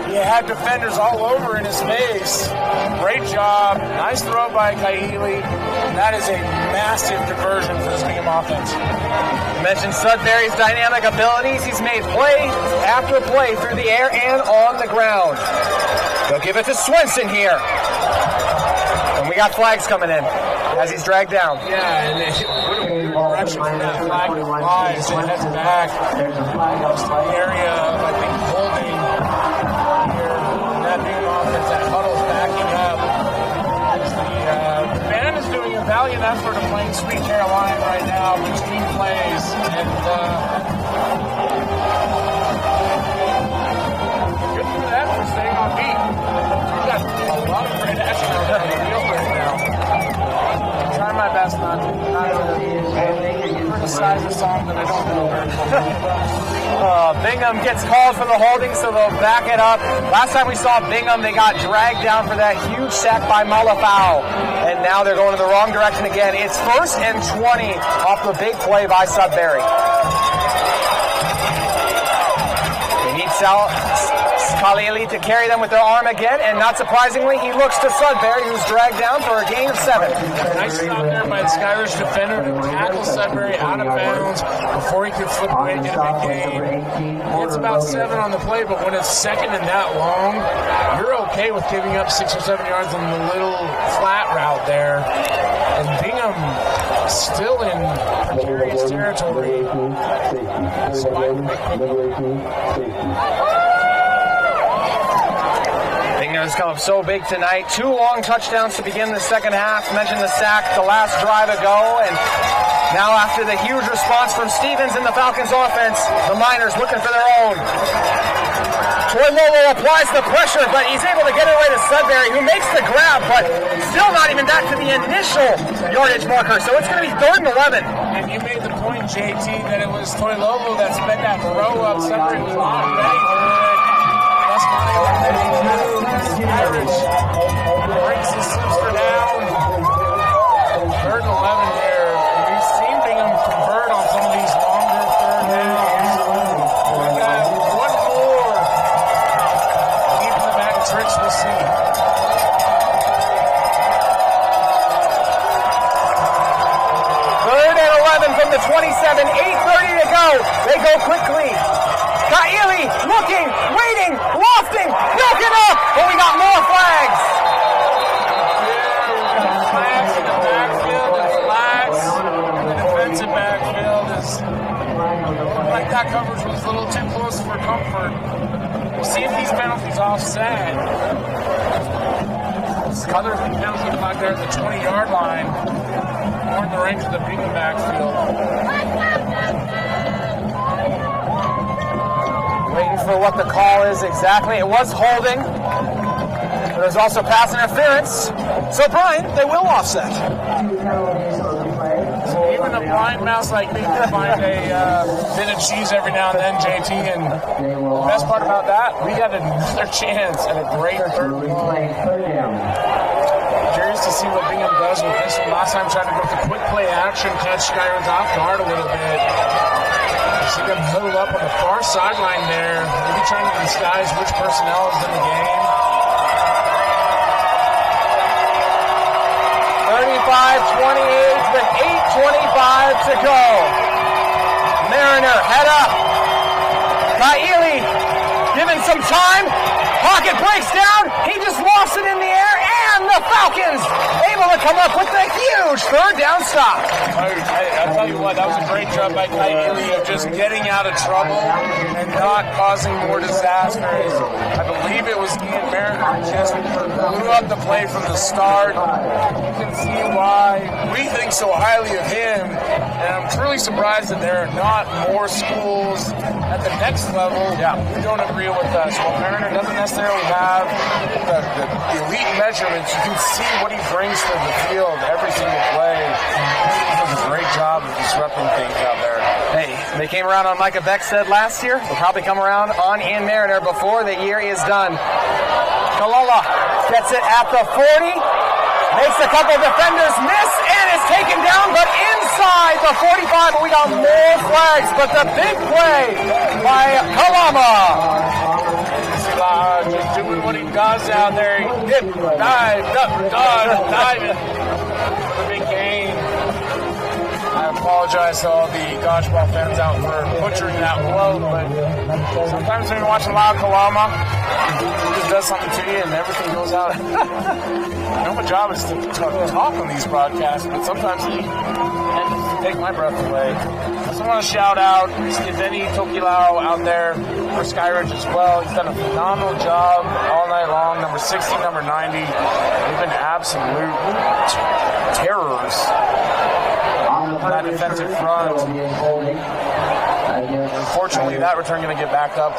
Speaker 2: he had defenders all over in his face. Great job. Nice throw by Kaili. That is a massive conversion for this Bingham offense.
Speaker 1: You mentioned Sudbury's dynamic abilities. He's made play after play through the air and on the ground. They'll give it to Swenson here. And we got flags coming in as he's dragged down.
Speaker 2: Yeah, and what a weird direction for that flag to fly as it heads back. Just in the area of, I think, holding here. That Bingham offense, that huddle's backing up. The band is doing a valiant effort of playing Sweet Caroline right now between plays. And good for them for staying on beat. We've got a lot of great action on the field right now. Try my best not to criticize a song that I don't know.
Speaker 1: Bingham gets called for the holding, so they'll back it up. Last time we saw Bingham, they got dragged down for that huge sack by Malafau. And now they're going in the wrong direction again. It's 1st and 20 off the big play by Sudbury. They need Khalili to carry them with their arm again, and not surprisingly, he looks to Sudbury, who's dragged down for a gain of 7.
Speaker 2: Nice stop there by the Skyridge defender to tackle Sudbury out of bounds before he could flip away and get a big gain. It's about 7 on the play, but when it's second and that long, you're okay with giving up 6 or 7 yards on the little flat route there. And Bingham still in precarious territory.
Speaker 1: Bingham's come up so big tonight. 2 long touchdowns to begin the second half. Mentioned the sack the last drive ago, and now after the huge response from Stevens in the Falcons offense, the Miners looking for their own. Troy Lolo applies the pressure, but he's able to get it away to Sudbury, who makes the grab, but still not even back to the initial yardage marker. So it's going to be 3rd and 11.
Speaker 2: And you made the point, JT, that it was Troy Lolo that sped that throw up. Sudbury was not ready for it. That's not able to Skyridge brings the Slipster down. 3rd and 11 here. And we've seen Bingham convert on some of these longer 3rd downs. We've got one more. Keeping the back tricks, we'll see.
Speaker 1: 3rd and 11 from the 27, 8:30 to go. They go quickly. Kaili looking, waiting, lofting, broken up, but we got more flags.
Speaker 2: Yeah, we've got flags in the backfield and flags in the defensive backfield. Like that coverage was a little too close for comfort. We'll see if these penalties offset. Other penalty flag there at the 20-yard line. More in the range of the Bingham backfield.
Speaker 1: Waiting for what the call is exactly. It was holding. But there's also pass interference. So, Brian, they will offset.
Speaker 2: So even a blind mouse like me can find a bit of cheese every now and then, JT. And the best part about that, we got another chance at a great 3rd down. Curious to see what Bingham does with this one. Last time tried to go for quick play action, catch Skyridge off guard a little bit. See them huddled up on the far sideline there, maybe trying to disguise which personnel is in the game.
Speaker 1: 35-28 with 8:25 to go. Mariner, head up. Kaili given some time. Pocket breaks down. He just lost it in the air, and the Falcons able to come up with the huge 3rd down stop.
Speaker 2: I'll tell you what, that was a great job by Kaili of just getting out of trouble and not causing more disasters. I believe it was Ian Mariner who just blew up the play from the start. You can see why we think so highly of him, and I'm truly surprised that there are not more schools at the next level who don't agree with us. Well, Mariner doesn't necessarily have the elite measurements. You can see what he brings to the field every single play. He does a great job of disrupting things out there.
Speaker 1: Hey, they came around on Micah Beckstead last year. They'll probably come around on Ian Mariner before the year is done. Kalala gets it at the 40. Makes a couple defenders miss and is taken down, but inside the 45. But we got more flags, but the big play by Kalama.
Speaker 2: Just doing what he does out there. Dip, dive, dive. The big gain. I apologize to all the dodgeball fans out for butchering that quote, but sometimes when you're watching Lyle Kalama, he just does something to you and everything goes out. I know my job is to talk on these broadcasts, but sometimes he can take my breath away. I also want to shout out Steveni Tokilau out there for Skyridge as well. He's done a phenomenal job all night long. Number 60, number 90. They've been absolute terrors on that defensive front. Unfortunately, that return going to get backed up.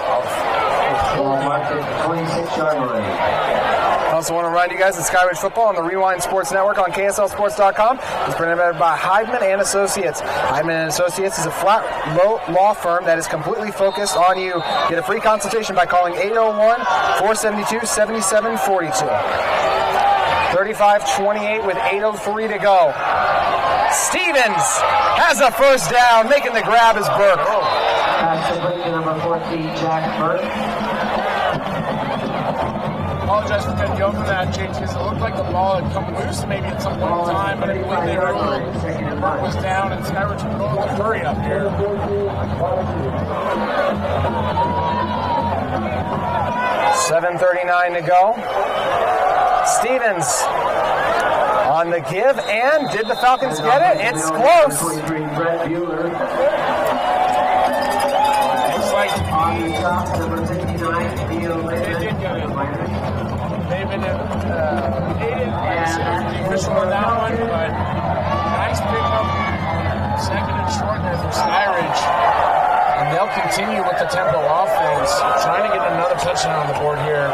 Speaker 1: I also want to remind you guys that Skyridge Football on the Rewind Sports Network on KSLSports.com is presented by Heidman and Associates. Heidman and Associates is a flat law firm that is completely focused on you. Get a free consultation by calling 801-472-7742. 35-28 with 8:03 to go. Stevens has a first down, making the grab is Burke.
Speaker 4: Pass to number 14, Jack Burke.
Speaker 2: Apologize for cutting you over that, JT. It looked like the ball had come loose maybe at some point in time, but I believe they ruled it was down, and Skyridge will go with a hurry up here.
Speaker 1: 7:39 to go. Stevens on the give, and did the Falcons get it? It's close.
Speaker 2: Looks like they did get it. They've been aided by the official on that one, but nice pickup. Second and short there for Skyridge. And they'll continue with the tempo offense, trying to get another touchdown on the board here.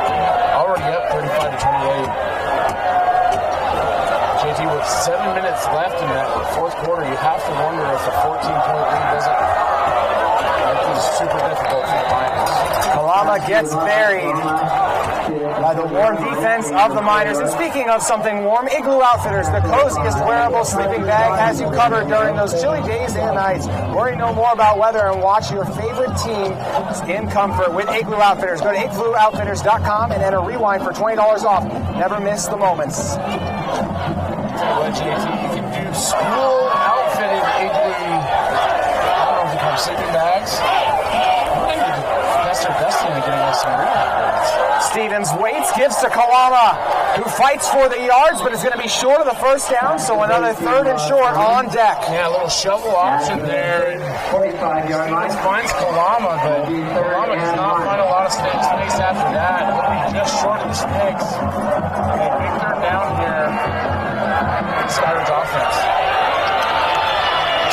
Speaker 2: Already up 35-28. JT, with 7 minutes left in that fourth quarter, you have to wonder if a 14-point lead doesn't make this super difficult for the Miners.
Speaker 1: Kalama gets buried by the warm defense of the Miners. And speaking of something warm, Igloo Outfitters, the coziest wearable sleeping bag, has you covered during those chilly days and nights. Worry no more about weather and watch your favorite team in comfort with Igloo Outfitters. Go to igloooutfitters.com and enter rewind for $20 off. Never miss the moments.
Speaker 2: What, JT, you can do school outfitted Igloo, I don't know if you call them sleeping bags. That's their destiny to getting us some rebounds.
Speaker 1: Stevens waits, gives to Kalama, who fights for the yards, but is going to be short of the first down, so another third and short on deck.
Speaker 2: Yeah, a little shovel option there. And Stevens finds Kalama, but Kalama does not find a lot of space after that. It'll be just short of the sticks. A big third down here. Skyridge offense.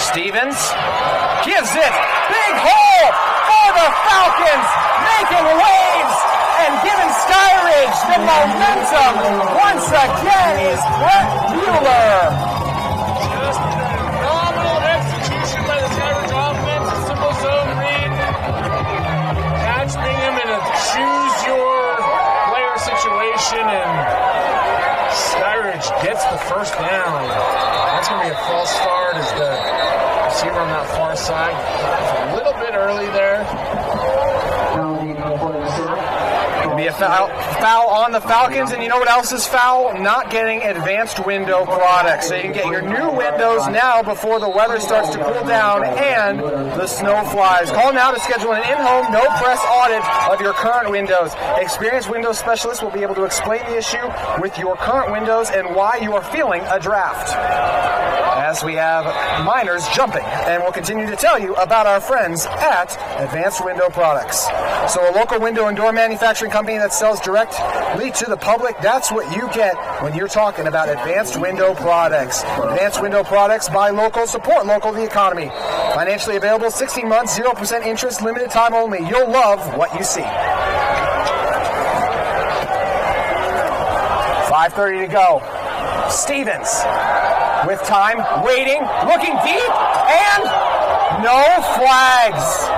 Speaker 1: Stevens gives it. Big hole for the Falcons, making waves and giving Skyridge the momentum. Once again is Brett Bueller.
Speaker 2: Just a phenomenal execution by the Skyridge offense. A simple zone read. Catch Bingham in a choose your player situation, and Skyridge gets the first down. That's going to be a false start as the receiver on that far side. It's a little bit early there.
Speaker 1: It'll be a foul on the Falcons, and you know what else is foul? Not getting advanced window products. So you can get your new windows now before the weather starts to cool down and the snow flies. Call now to schedule an in-home, no-press audit of your current windows. Experienced window specialists will be able to explain the issue with your current windows and why you are feeling a draft. As we have Miners jumping, and we'll continue to tell you about our friends at Advanced Window Products. So a local window and door manufacturing company that sells directly to the public, that's what you get when you're talking about Advanced Window Products. Advanced Window Products, buy local, support local, the economy. Financially available, 16 months, 0% interest, limited time only. You'll love what you see. 5:30 to go. Stevens with time, waiting, looking deep, and no flags.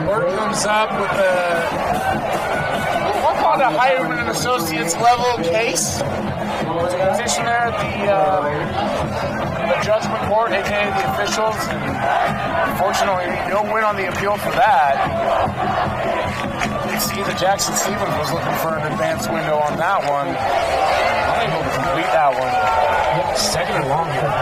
Speaker 2: Burt comes up with we'll call it a Hireman and Associates level case. There's a petition there at the judgment court, aka the officials, and unfortunately no win on the appeal for that. You can see that Jackson Stevens was looking for an advanced window on that one. Unable to complete that one. Second and long here.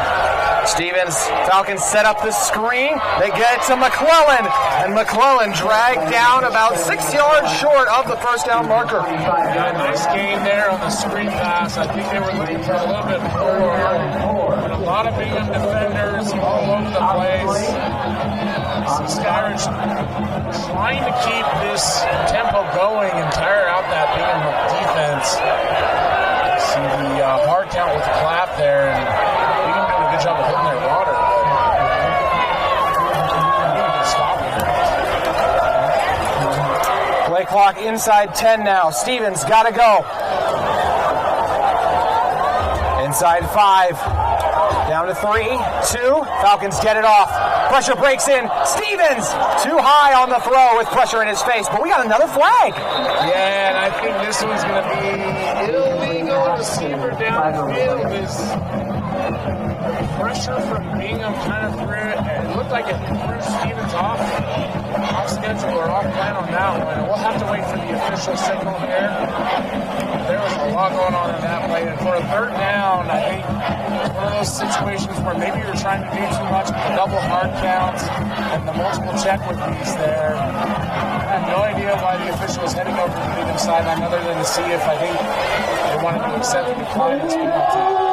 Speaker 1: Stevens, Falcons set up the screen. They get it to McClellan, and McClellan dragged down about 6 yards short of the first down marker.
Speaker 2: Yeah, nice gain there on the screen pass. I think they were looking for a little bit more. But a lot of Bingham defenders all over the place. Skyridge trying to keep this tempo going and tire out that Bingham defense. See the hard count with the clap there, and Bingham doing a good job of hitting their water.
Speaker 1: Play clock inside 10 now. Stevens got to go. Inside 5. Down to 3, 2. Falcons get it off. Pressure breaks in. Stevens too high on the throw with pressure in his face, but we got another flag.
Speaker 2: Yeah, and I think this one's going to be illegal. Receiver downfield is pressure from Bingham kind of threw it. It looked like it threw Stevens off schedule or off plan on that one. We'll have to wait for the official signal here. There was a lot going on in that play. And for a third down, I think one of those situations where maybe you're trying to do too much with the double hard counts and the multiple check with these there. I have no idea why the official was heading over to the Bingham sideline other than to see if I think they wanted to accept the decline of this penalty.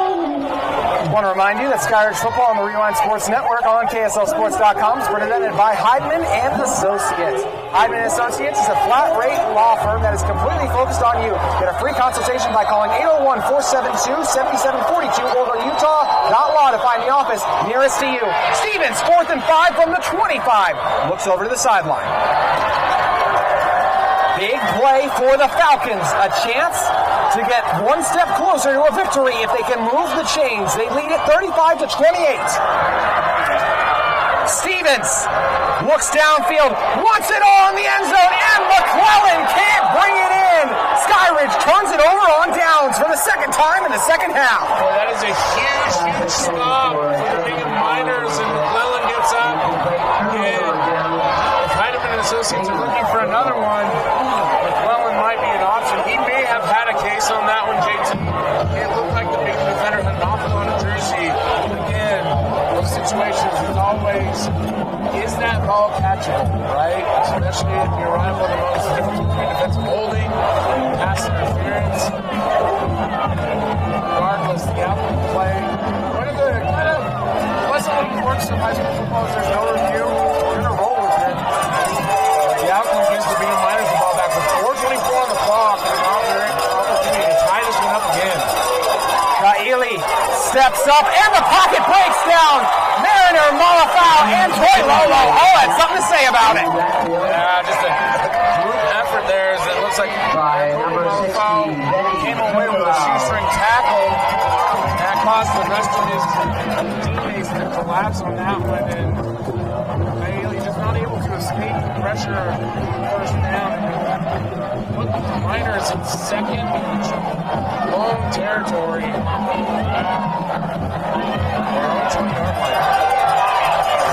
Speaker 1: I want to remind you that Skyridge Football on the Rewind Sports Network on KSLSports.com is presented by Heidman and Associates. Heidman and Associates is a flat-rate law firm that is completely focused on you. Get a free consultation by calling 801-472-7742 or go to utah.law to find the office nearest to you. Stevens, 4th and 5 from the 25. Looks over to the sideline. Big play for the Falcons. A chance to get one step closer to a victory if they can move the chains. They lead it 35-28. Stevens looks downfield, wants it all in the end zone, and McClellan can't bring it in. Skyridge turns it over on downs for the second time in the second half.
Speaker 2: Well, that is a huge, huge stop for the Bingham Miners, and McClellan gets up. If Heidemann and Associates are looking for another one, McClellan might be an option. He may have had a case on that one, JT. It looked like the Bingham defender had knocked on a jersey. Again, those situations, as always, is that ball catchable, right? Especially if you're running one of those difference between defensive holding and pass interference. Regardless, the outcome play. One of the kind of pleasantly quirks of high school football is there's no review. You're going to roll with it. The outcome gives the Bingham Miners the ball back with 4:24 on the clock and an opportunity to tie this one up again.
Speaker 1: Kaili steps up and the pocket breaks down. Mariner, Malafau, and Toy Lolo all had something to say about it.
Speaker 2: Yeah, just a group effort there as it looks like Malafau came away with a shoestring tackle. That caused the rest of his teammates to collapse on that one, and Bailey just not able to escape the pressure first down. Put the Miners in second, long territory.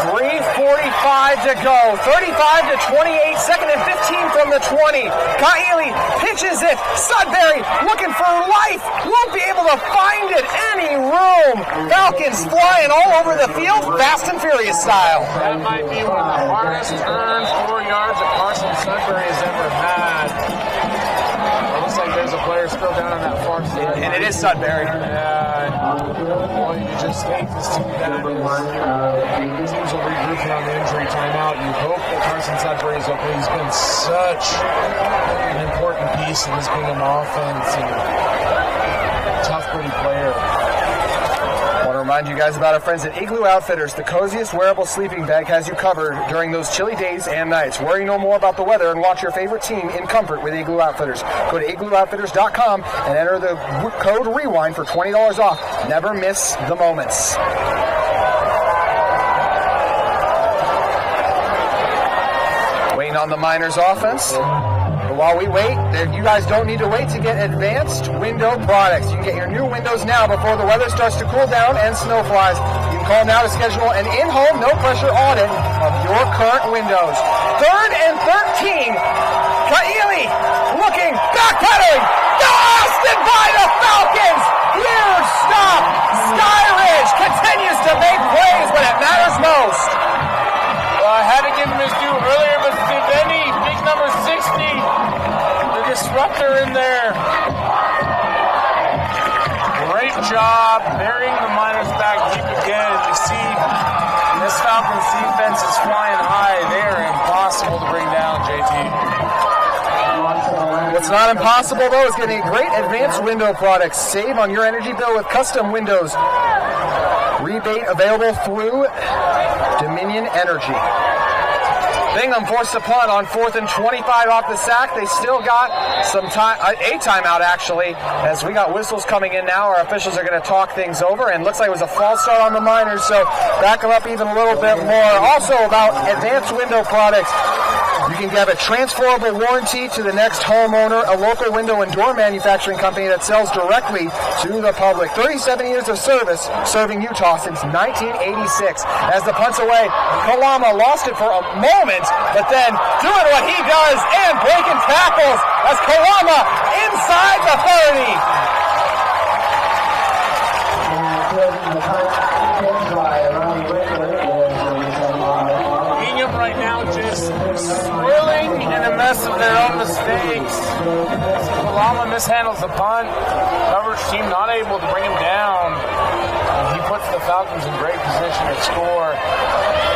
Speaker 1: 3:45 to go. 35-28. Second and 15 from the 20. Kaili pitches it. Sudbury looking for life. Won't be able to find it any room. Falcons flying all over the field, fast and furious style.
Speaker 2: That might be one of the hardest turns 4 yards that Carson Sudbury has ever had. It looks like there's a player still down on that far side.
Speaker 1: And it is Sudbury.
Speaker 2: Yeah. Boy, you just hate to see that. Teams will regroup on the injury timeout. You hope that Carson Sudbury is okay. He's been such an important piece in this Bingham offense and tough, gritty player.
Speaker 1: I want to remind you guys about our friends at Igloo Outfitters. The coziest wearable sleeping bag has you covered during those chilly days and nights. Worry no more about the weather and watch your favorite team in comfort with Igloo Outfitters. Go to igloooutfitters.com and enter the code REWIND for $20 off. Never miss the moments. Waiting on the Miners offense. But while we wait, you guys don't need to wait to get advanced window products. You can get your new windows now before the weather starts to cool down and snow flies. You can call now to schedule an in-home, no-pressure audit of your current windows. 3rd and 13. Kaili looking, backpedaling. Blasted by the Falcons. Huge stop. Skyridge continues to make plays when it matters most.
Speaker 2: Well, I had to give him his due earlier, but Siveni, big number 60, the disruptor in there. Great job burying the Miners back deep again. You see, this Falcons defense is flying high. They are impossible to bring down, JT.
Speaker 1: What's not impossible, though, is getting great advanced window products. Save on your energy bill with custom windows. Rebate available through Dominion Energy. Bingham forced a punt on 4th and 25 off the sack. They still got some time, a timeout actually, as we got whistles coming in now. Our officials are going to talk things over, and looks like it was a false start on the Miners, so back them up even a little bit more. Also about advanced window products. You can have a transferable warranty to the next homeowner, a local window and door manufacturing company that sells directly to the public. 37 years of service serving Utah since 1986. As the punts away, Kalama lost it for a moment, but then doing what he does and breaking tackles as Kalama inside the 30.
Speaker 2: Bingham right now just swirling in a mess of their own mistakes. Kalama mishandles the punt. Coverage team not able to bring him down. He puts the Falcons in great position to score.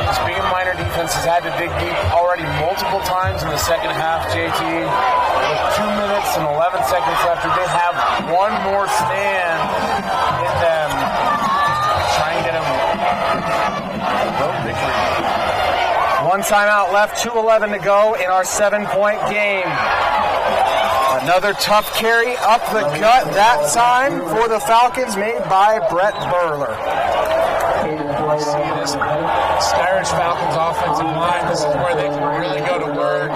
Speaker 2: This Bingham minor defense has had to dig deep already multiple times in the second half, JT. With 2 minutes and 11 seconds left, they have one more stand in them. Try and get him road victory.
Speaker 1: One timeout left, 2:11 to go in our 7-point game. Another tough carry up the gut that time for the Falcons, made by Brett Burler.
Speaker 2: See this Skyridge Falcons offensive line. This is where they can really go to work.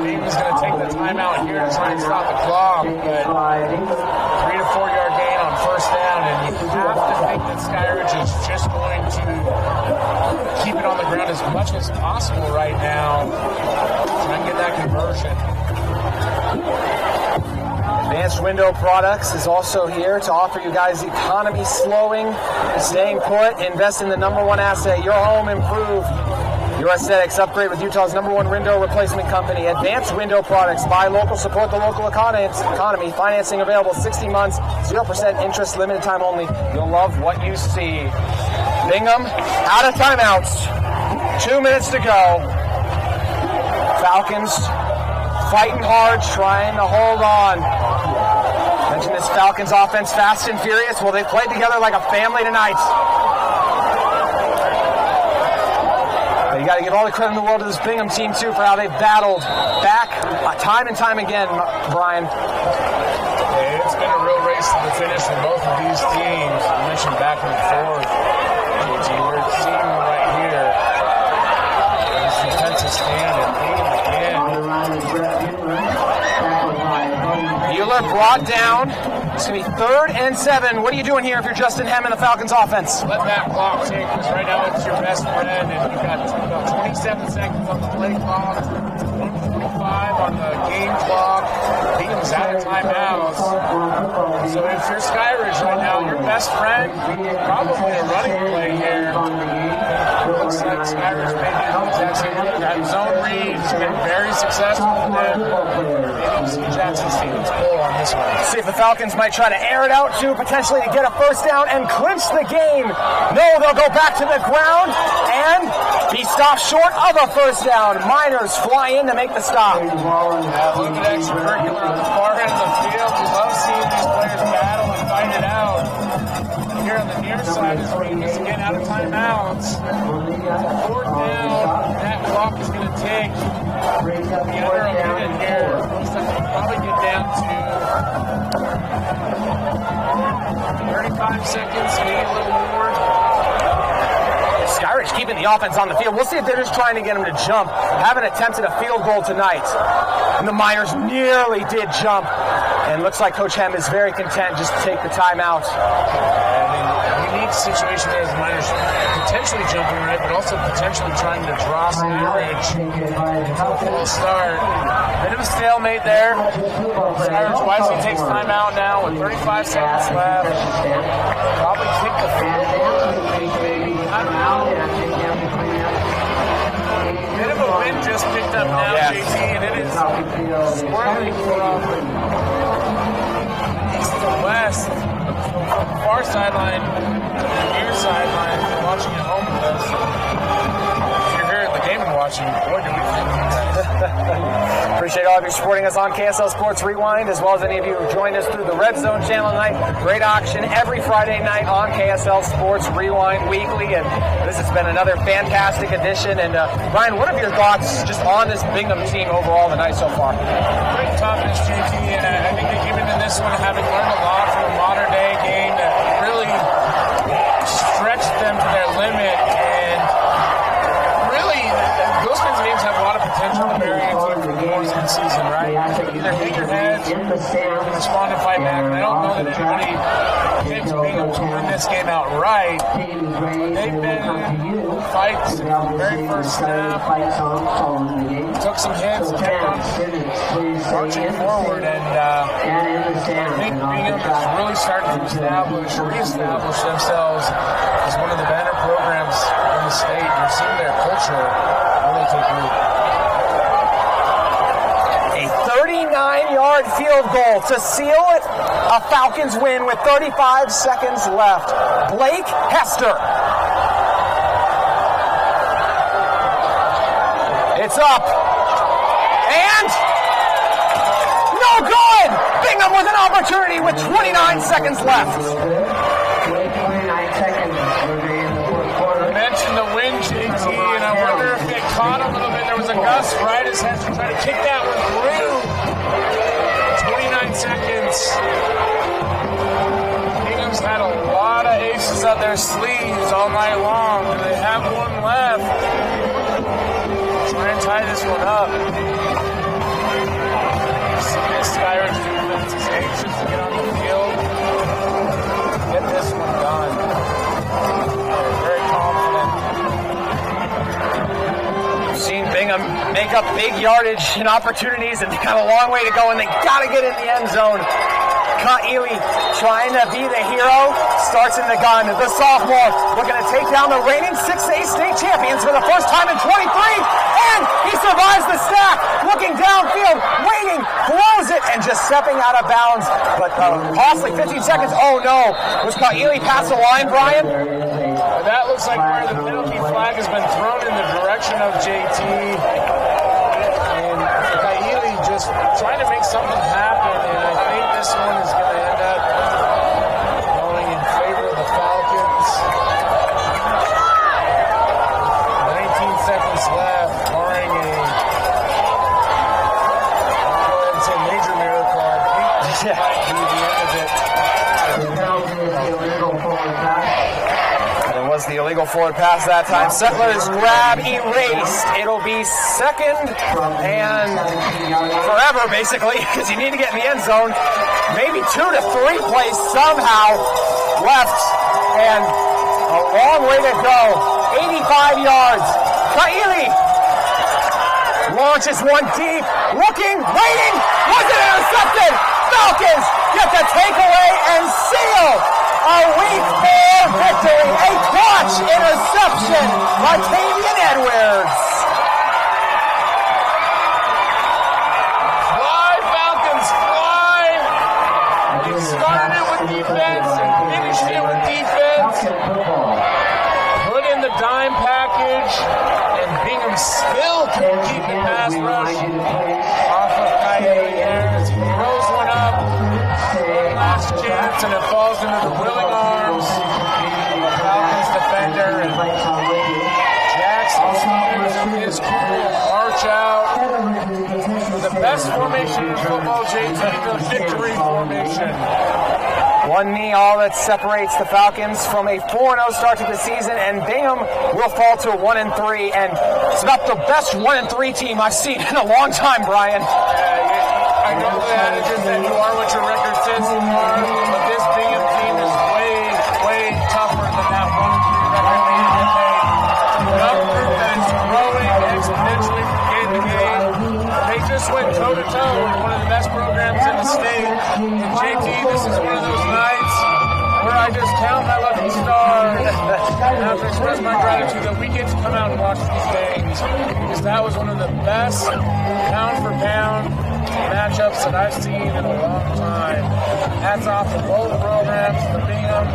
Speaker 2: Bingham's going to take the timeout here to try and stop the clock, but 3 to 4 yard gain on first down, and you have to think that Skyridge is just going to keep it on the ground as much as possible right now. Try and get that conversion.
Speaker 1: Advanced Window Products is also here to offer you guys economy slowing, staying put, invest in the number one asset, your home, improve your aesthetics, upgrade with Utah's number one window replacement company. Advanced Window Products. Buy local, support the local economy. Financing available 60 months, 0% interest, limited time only. You'll love what you see. Bingham out of timeouts. 2 minutes to go. Falcons fighting hard, trying to hold on. Mention this Falcons offense, fast and furious. Well, they played together like a family tonight. But you got to give all the credit in the world to this Bingham team, too, for how they've battled back time and time again, Brian.
Speaker 2: Yeah, it's been a real race to the finish for both of these teams. You mentioned back and forth. We're seeing them right here. This defensive stand and Bingham again.
Speaker 1: Mueller brought down. It's going to be 3rd and 7. What are you doing here if you're Justin Hem and the Falcons offense?
Speaker 2: Let that clock tick, because right now it's your best friend, and you've got about 27 seconds on the play clock, 1:45 on the game clock. Bingham's out of timeouts. So if you're Skyridge right now, your best friend, probably a running play here. Looks like Skyridge may do the exact same thing. That zone read has been very successful for them. Maybe see Jackson Stevens pull on this one.
Speaker 1: See if the Falcons might try to air it out too, potentially to get a first down and clinch the game. No, they'll go back to the ground and be stopped short of a first down. Miners fly in to make the stop.
Speaker 2: A little bit extracurricular on the far end of the field. We love seeing these players battle and fight it out. Here on the near side is Reeves again out of timeouts. 4th down. That clock is going to take under a minute here. Looks like we'll probably get down to 35 seconds, maybe a little more.
Speaker 1: Skyridge keeping the offense on the field. We'll see if they're just trying to get him to jump. Haven't attempted a field goal tonight. And the Miners nearly did jump. And looks like Coach Hem is very content just to take the timeout.
Speaker 2: Unique situation there as the Miners potentially jumping right, but also potentially trying to draw Skyridge into a full start.
Speaker 1: Bit of a stalemate there.
Speaker 2: Skyridge wisely takes timeout now with 35 seconds left. Probably kick the field goal. Bit of a wind just picked up now, JT, and it is swirling from east to west. From the far sideline to the near sideline, watching at home with us. If you're here at the game and watching, boy, do we think
Speaker 1: Appreciate all of you supporting us on KSL Sports Rewind, as well as any of you who joined us through the Red Zone channel tonight. Great auction every Friday night on KSL Sports Rewind weekly, and this has been another fantastic edition. And Brian, what are your thoughts just on this Bingham team overall tonight so far?
Speaker 2: Great toughness, JT, and I think that even in this one, having learned a lot from a modern day game that really stretched them to their limit, and really those kinds of games have a lot of potential to bury either hang your heads or respond and fight back. And I don't know that anybody picked Bingham to win this game outright. They've been in fights from the very first snap. Took some hits, kept on marching forward, and I think Bingham is really starting to reestablish themselves as one of the better programs in the state. You're seeing their culture really take root.
Speaker 1: A 39-yard field goal to seal it. A Falcons win with 35 seconds left. Blake Hester. It's up. And no good! Bingham with an opportunity with 29 seconds left.
Speaker 4: 29 seconds remain in the fourth quarter.
Speaker 2: You mentioned the wind, JT, and I wonder if it caught a little bit. There was a gust right as Hester tried to kick that one through. 29 seconds. Bingham's had a lot of aces up their sleeves all night long. Do they have one left? Try and tie this one up. Skyridge defense is anxious to get on the field. Get this one done. They're very confident.
Speaker 1: We've seen Bingham make up big yardage and opportunities, and they got a long way to go, and they got to get in the end zone. Ely trying to be the hero, starts in the gun. The sophomore looking to take down the reigning 6A state champions for the first time in 23, and he survives the stack, looking downfield, waiting, throws it, and just stepping out of bounds. But costly 15 seconds. Oh no, was Ely past the line, Brian?
Speaker 2: That looks like where the penalty flag has been thrown in the direction of JT. And Ely just trying to make something happen, and I think this one is going to end up going in favor of the Falcons. 19 seconds left, barring a, I'll go ahead and say major miracle. I think this might be the end of it.
Speaker 1: It was the illegal forward pass that time. Settlers grab erased. It'll be second and forever, basically, because you need to get in the end zone. Maybe 2 to 3 plays somehow left, and a long way to go. 85 yards. Ely launches one deep, looking, waiting. Was it intercepted? Falcons get the takeaway and seal a Week 4 victory. A clutch interception by Tavian Edwards.
Speaker 2: Fly, Falcons, fly! They started it with defense and finished it with defense. Put in the dime package, and Bingham still couldn't keep the pass rush off of Coyote there as he throws one up. Last chance, and it falls into the willing arms of the Falcons defender. And Jackson is cool to march out. The best formation in football, JT, the victory formation.
Speaker 1: One knee all that separates the Falcons from a 4-0 start to the season, and Bingham will fall to 1-3, and it's about the best 1-3 team I've seen in a long time, Brian.
Speaker 2: I know the adage is that you are what your record says you are, but this Bingham team is way, way tougher than that 1-3 record they have made. Another group that is growing exponentially from game to game. They just went toe-to-toe with one of the best programs in the state. And JT, this is one of those nights where I just count my lucky stars and have to express my gratitude that we get to come out and watch these games, because that was one of the best pound-for-pound matchups that I've seen in a long time. Hats off to both programs, the Bingham,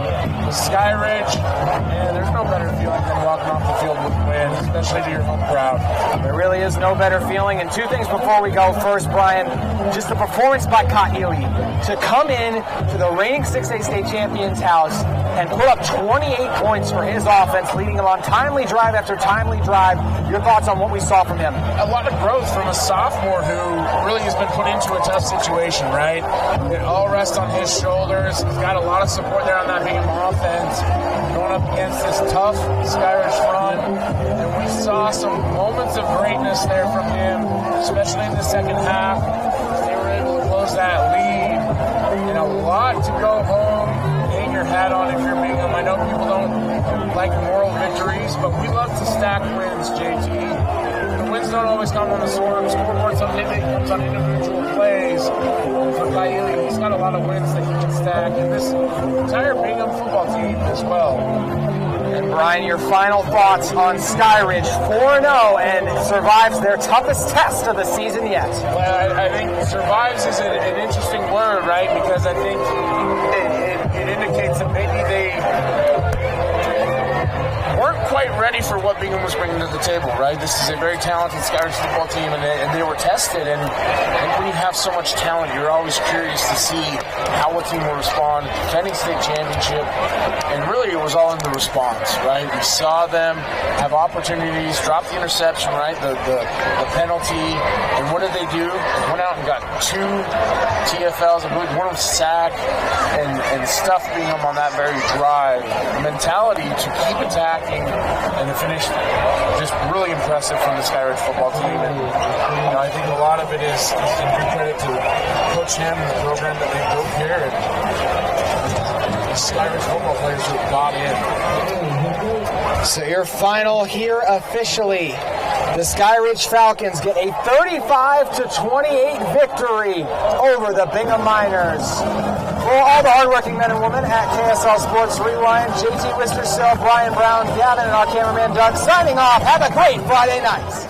Speaker 2: the Skyridge, and there's no better feeling than walking off the field with a win, especially to your home crowd.
Speaker 1: There really is no better feeling. And 2 things before we go. First, Brian, just the performance by Ely to come in to the reigning 6A state champions house and put up 28 points for his offense, leading him on timely drive after timely drive. Your thoughts on what we saw from him?
Speaker 2: A lot of growth from a sophomore who really has been put into a tough situation, right? It all rests on his shoulders. He's got a lot of support there on that Bingham offense, going up against this tough Skyridge front. And we saw some moments of greatness there from him, especially in the second half. They were able close that lead, and a lot to go home, hang your hat on if you're Bingham. I know people don't like moral victories, but we love to stack wins, JT. The wins don't always come on the scoreboard. Sometimes it comes on individual plays. For Kylie, he's got a lot of wins that he can stack, and this entire Bingham football team as well.
Speaker 1: And Brian, your final thoughts on Skyridge 4-0 and survives their toughest test of the season yet.
Speaker 2: Well, I think survives is an interesting word, right? Because I think it indicates that maybe they weren't quite ready for what Bingham was bringing to the table, right? This is a very talented Skyridge football team, and they were tested. And I think when you have so much talent, you're always curious to see how a team will respond. Defending state championship, and really it was all in the response, right? We saw them have opportunities, drop the interception, right? The penalty, and what did they do? They went out and got 2 TFLs, I believe one was sacked, and stuffed Bingham on that very drive. The mentality to keep attacking and the finish just really impressive from the Skyridge football team. And I think a lot of it is in due credit to Coach Ham and the program that they built here, and the Skyridge football players who have bought in.
Speaker 1: So your final here officially. The Skyridge Falcons get a 35-28 victory over the Bingham Miners. For all the hardworking men and women at KSL Sports Rewind, JT Wistersill, Brian Brown, Gavin, and our cameraman Doug signing off. Have a great Friday night.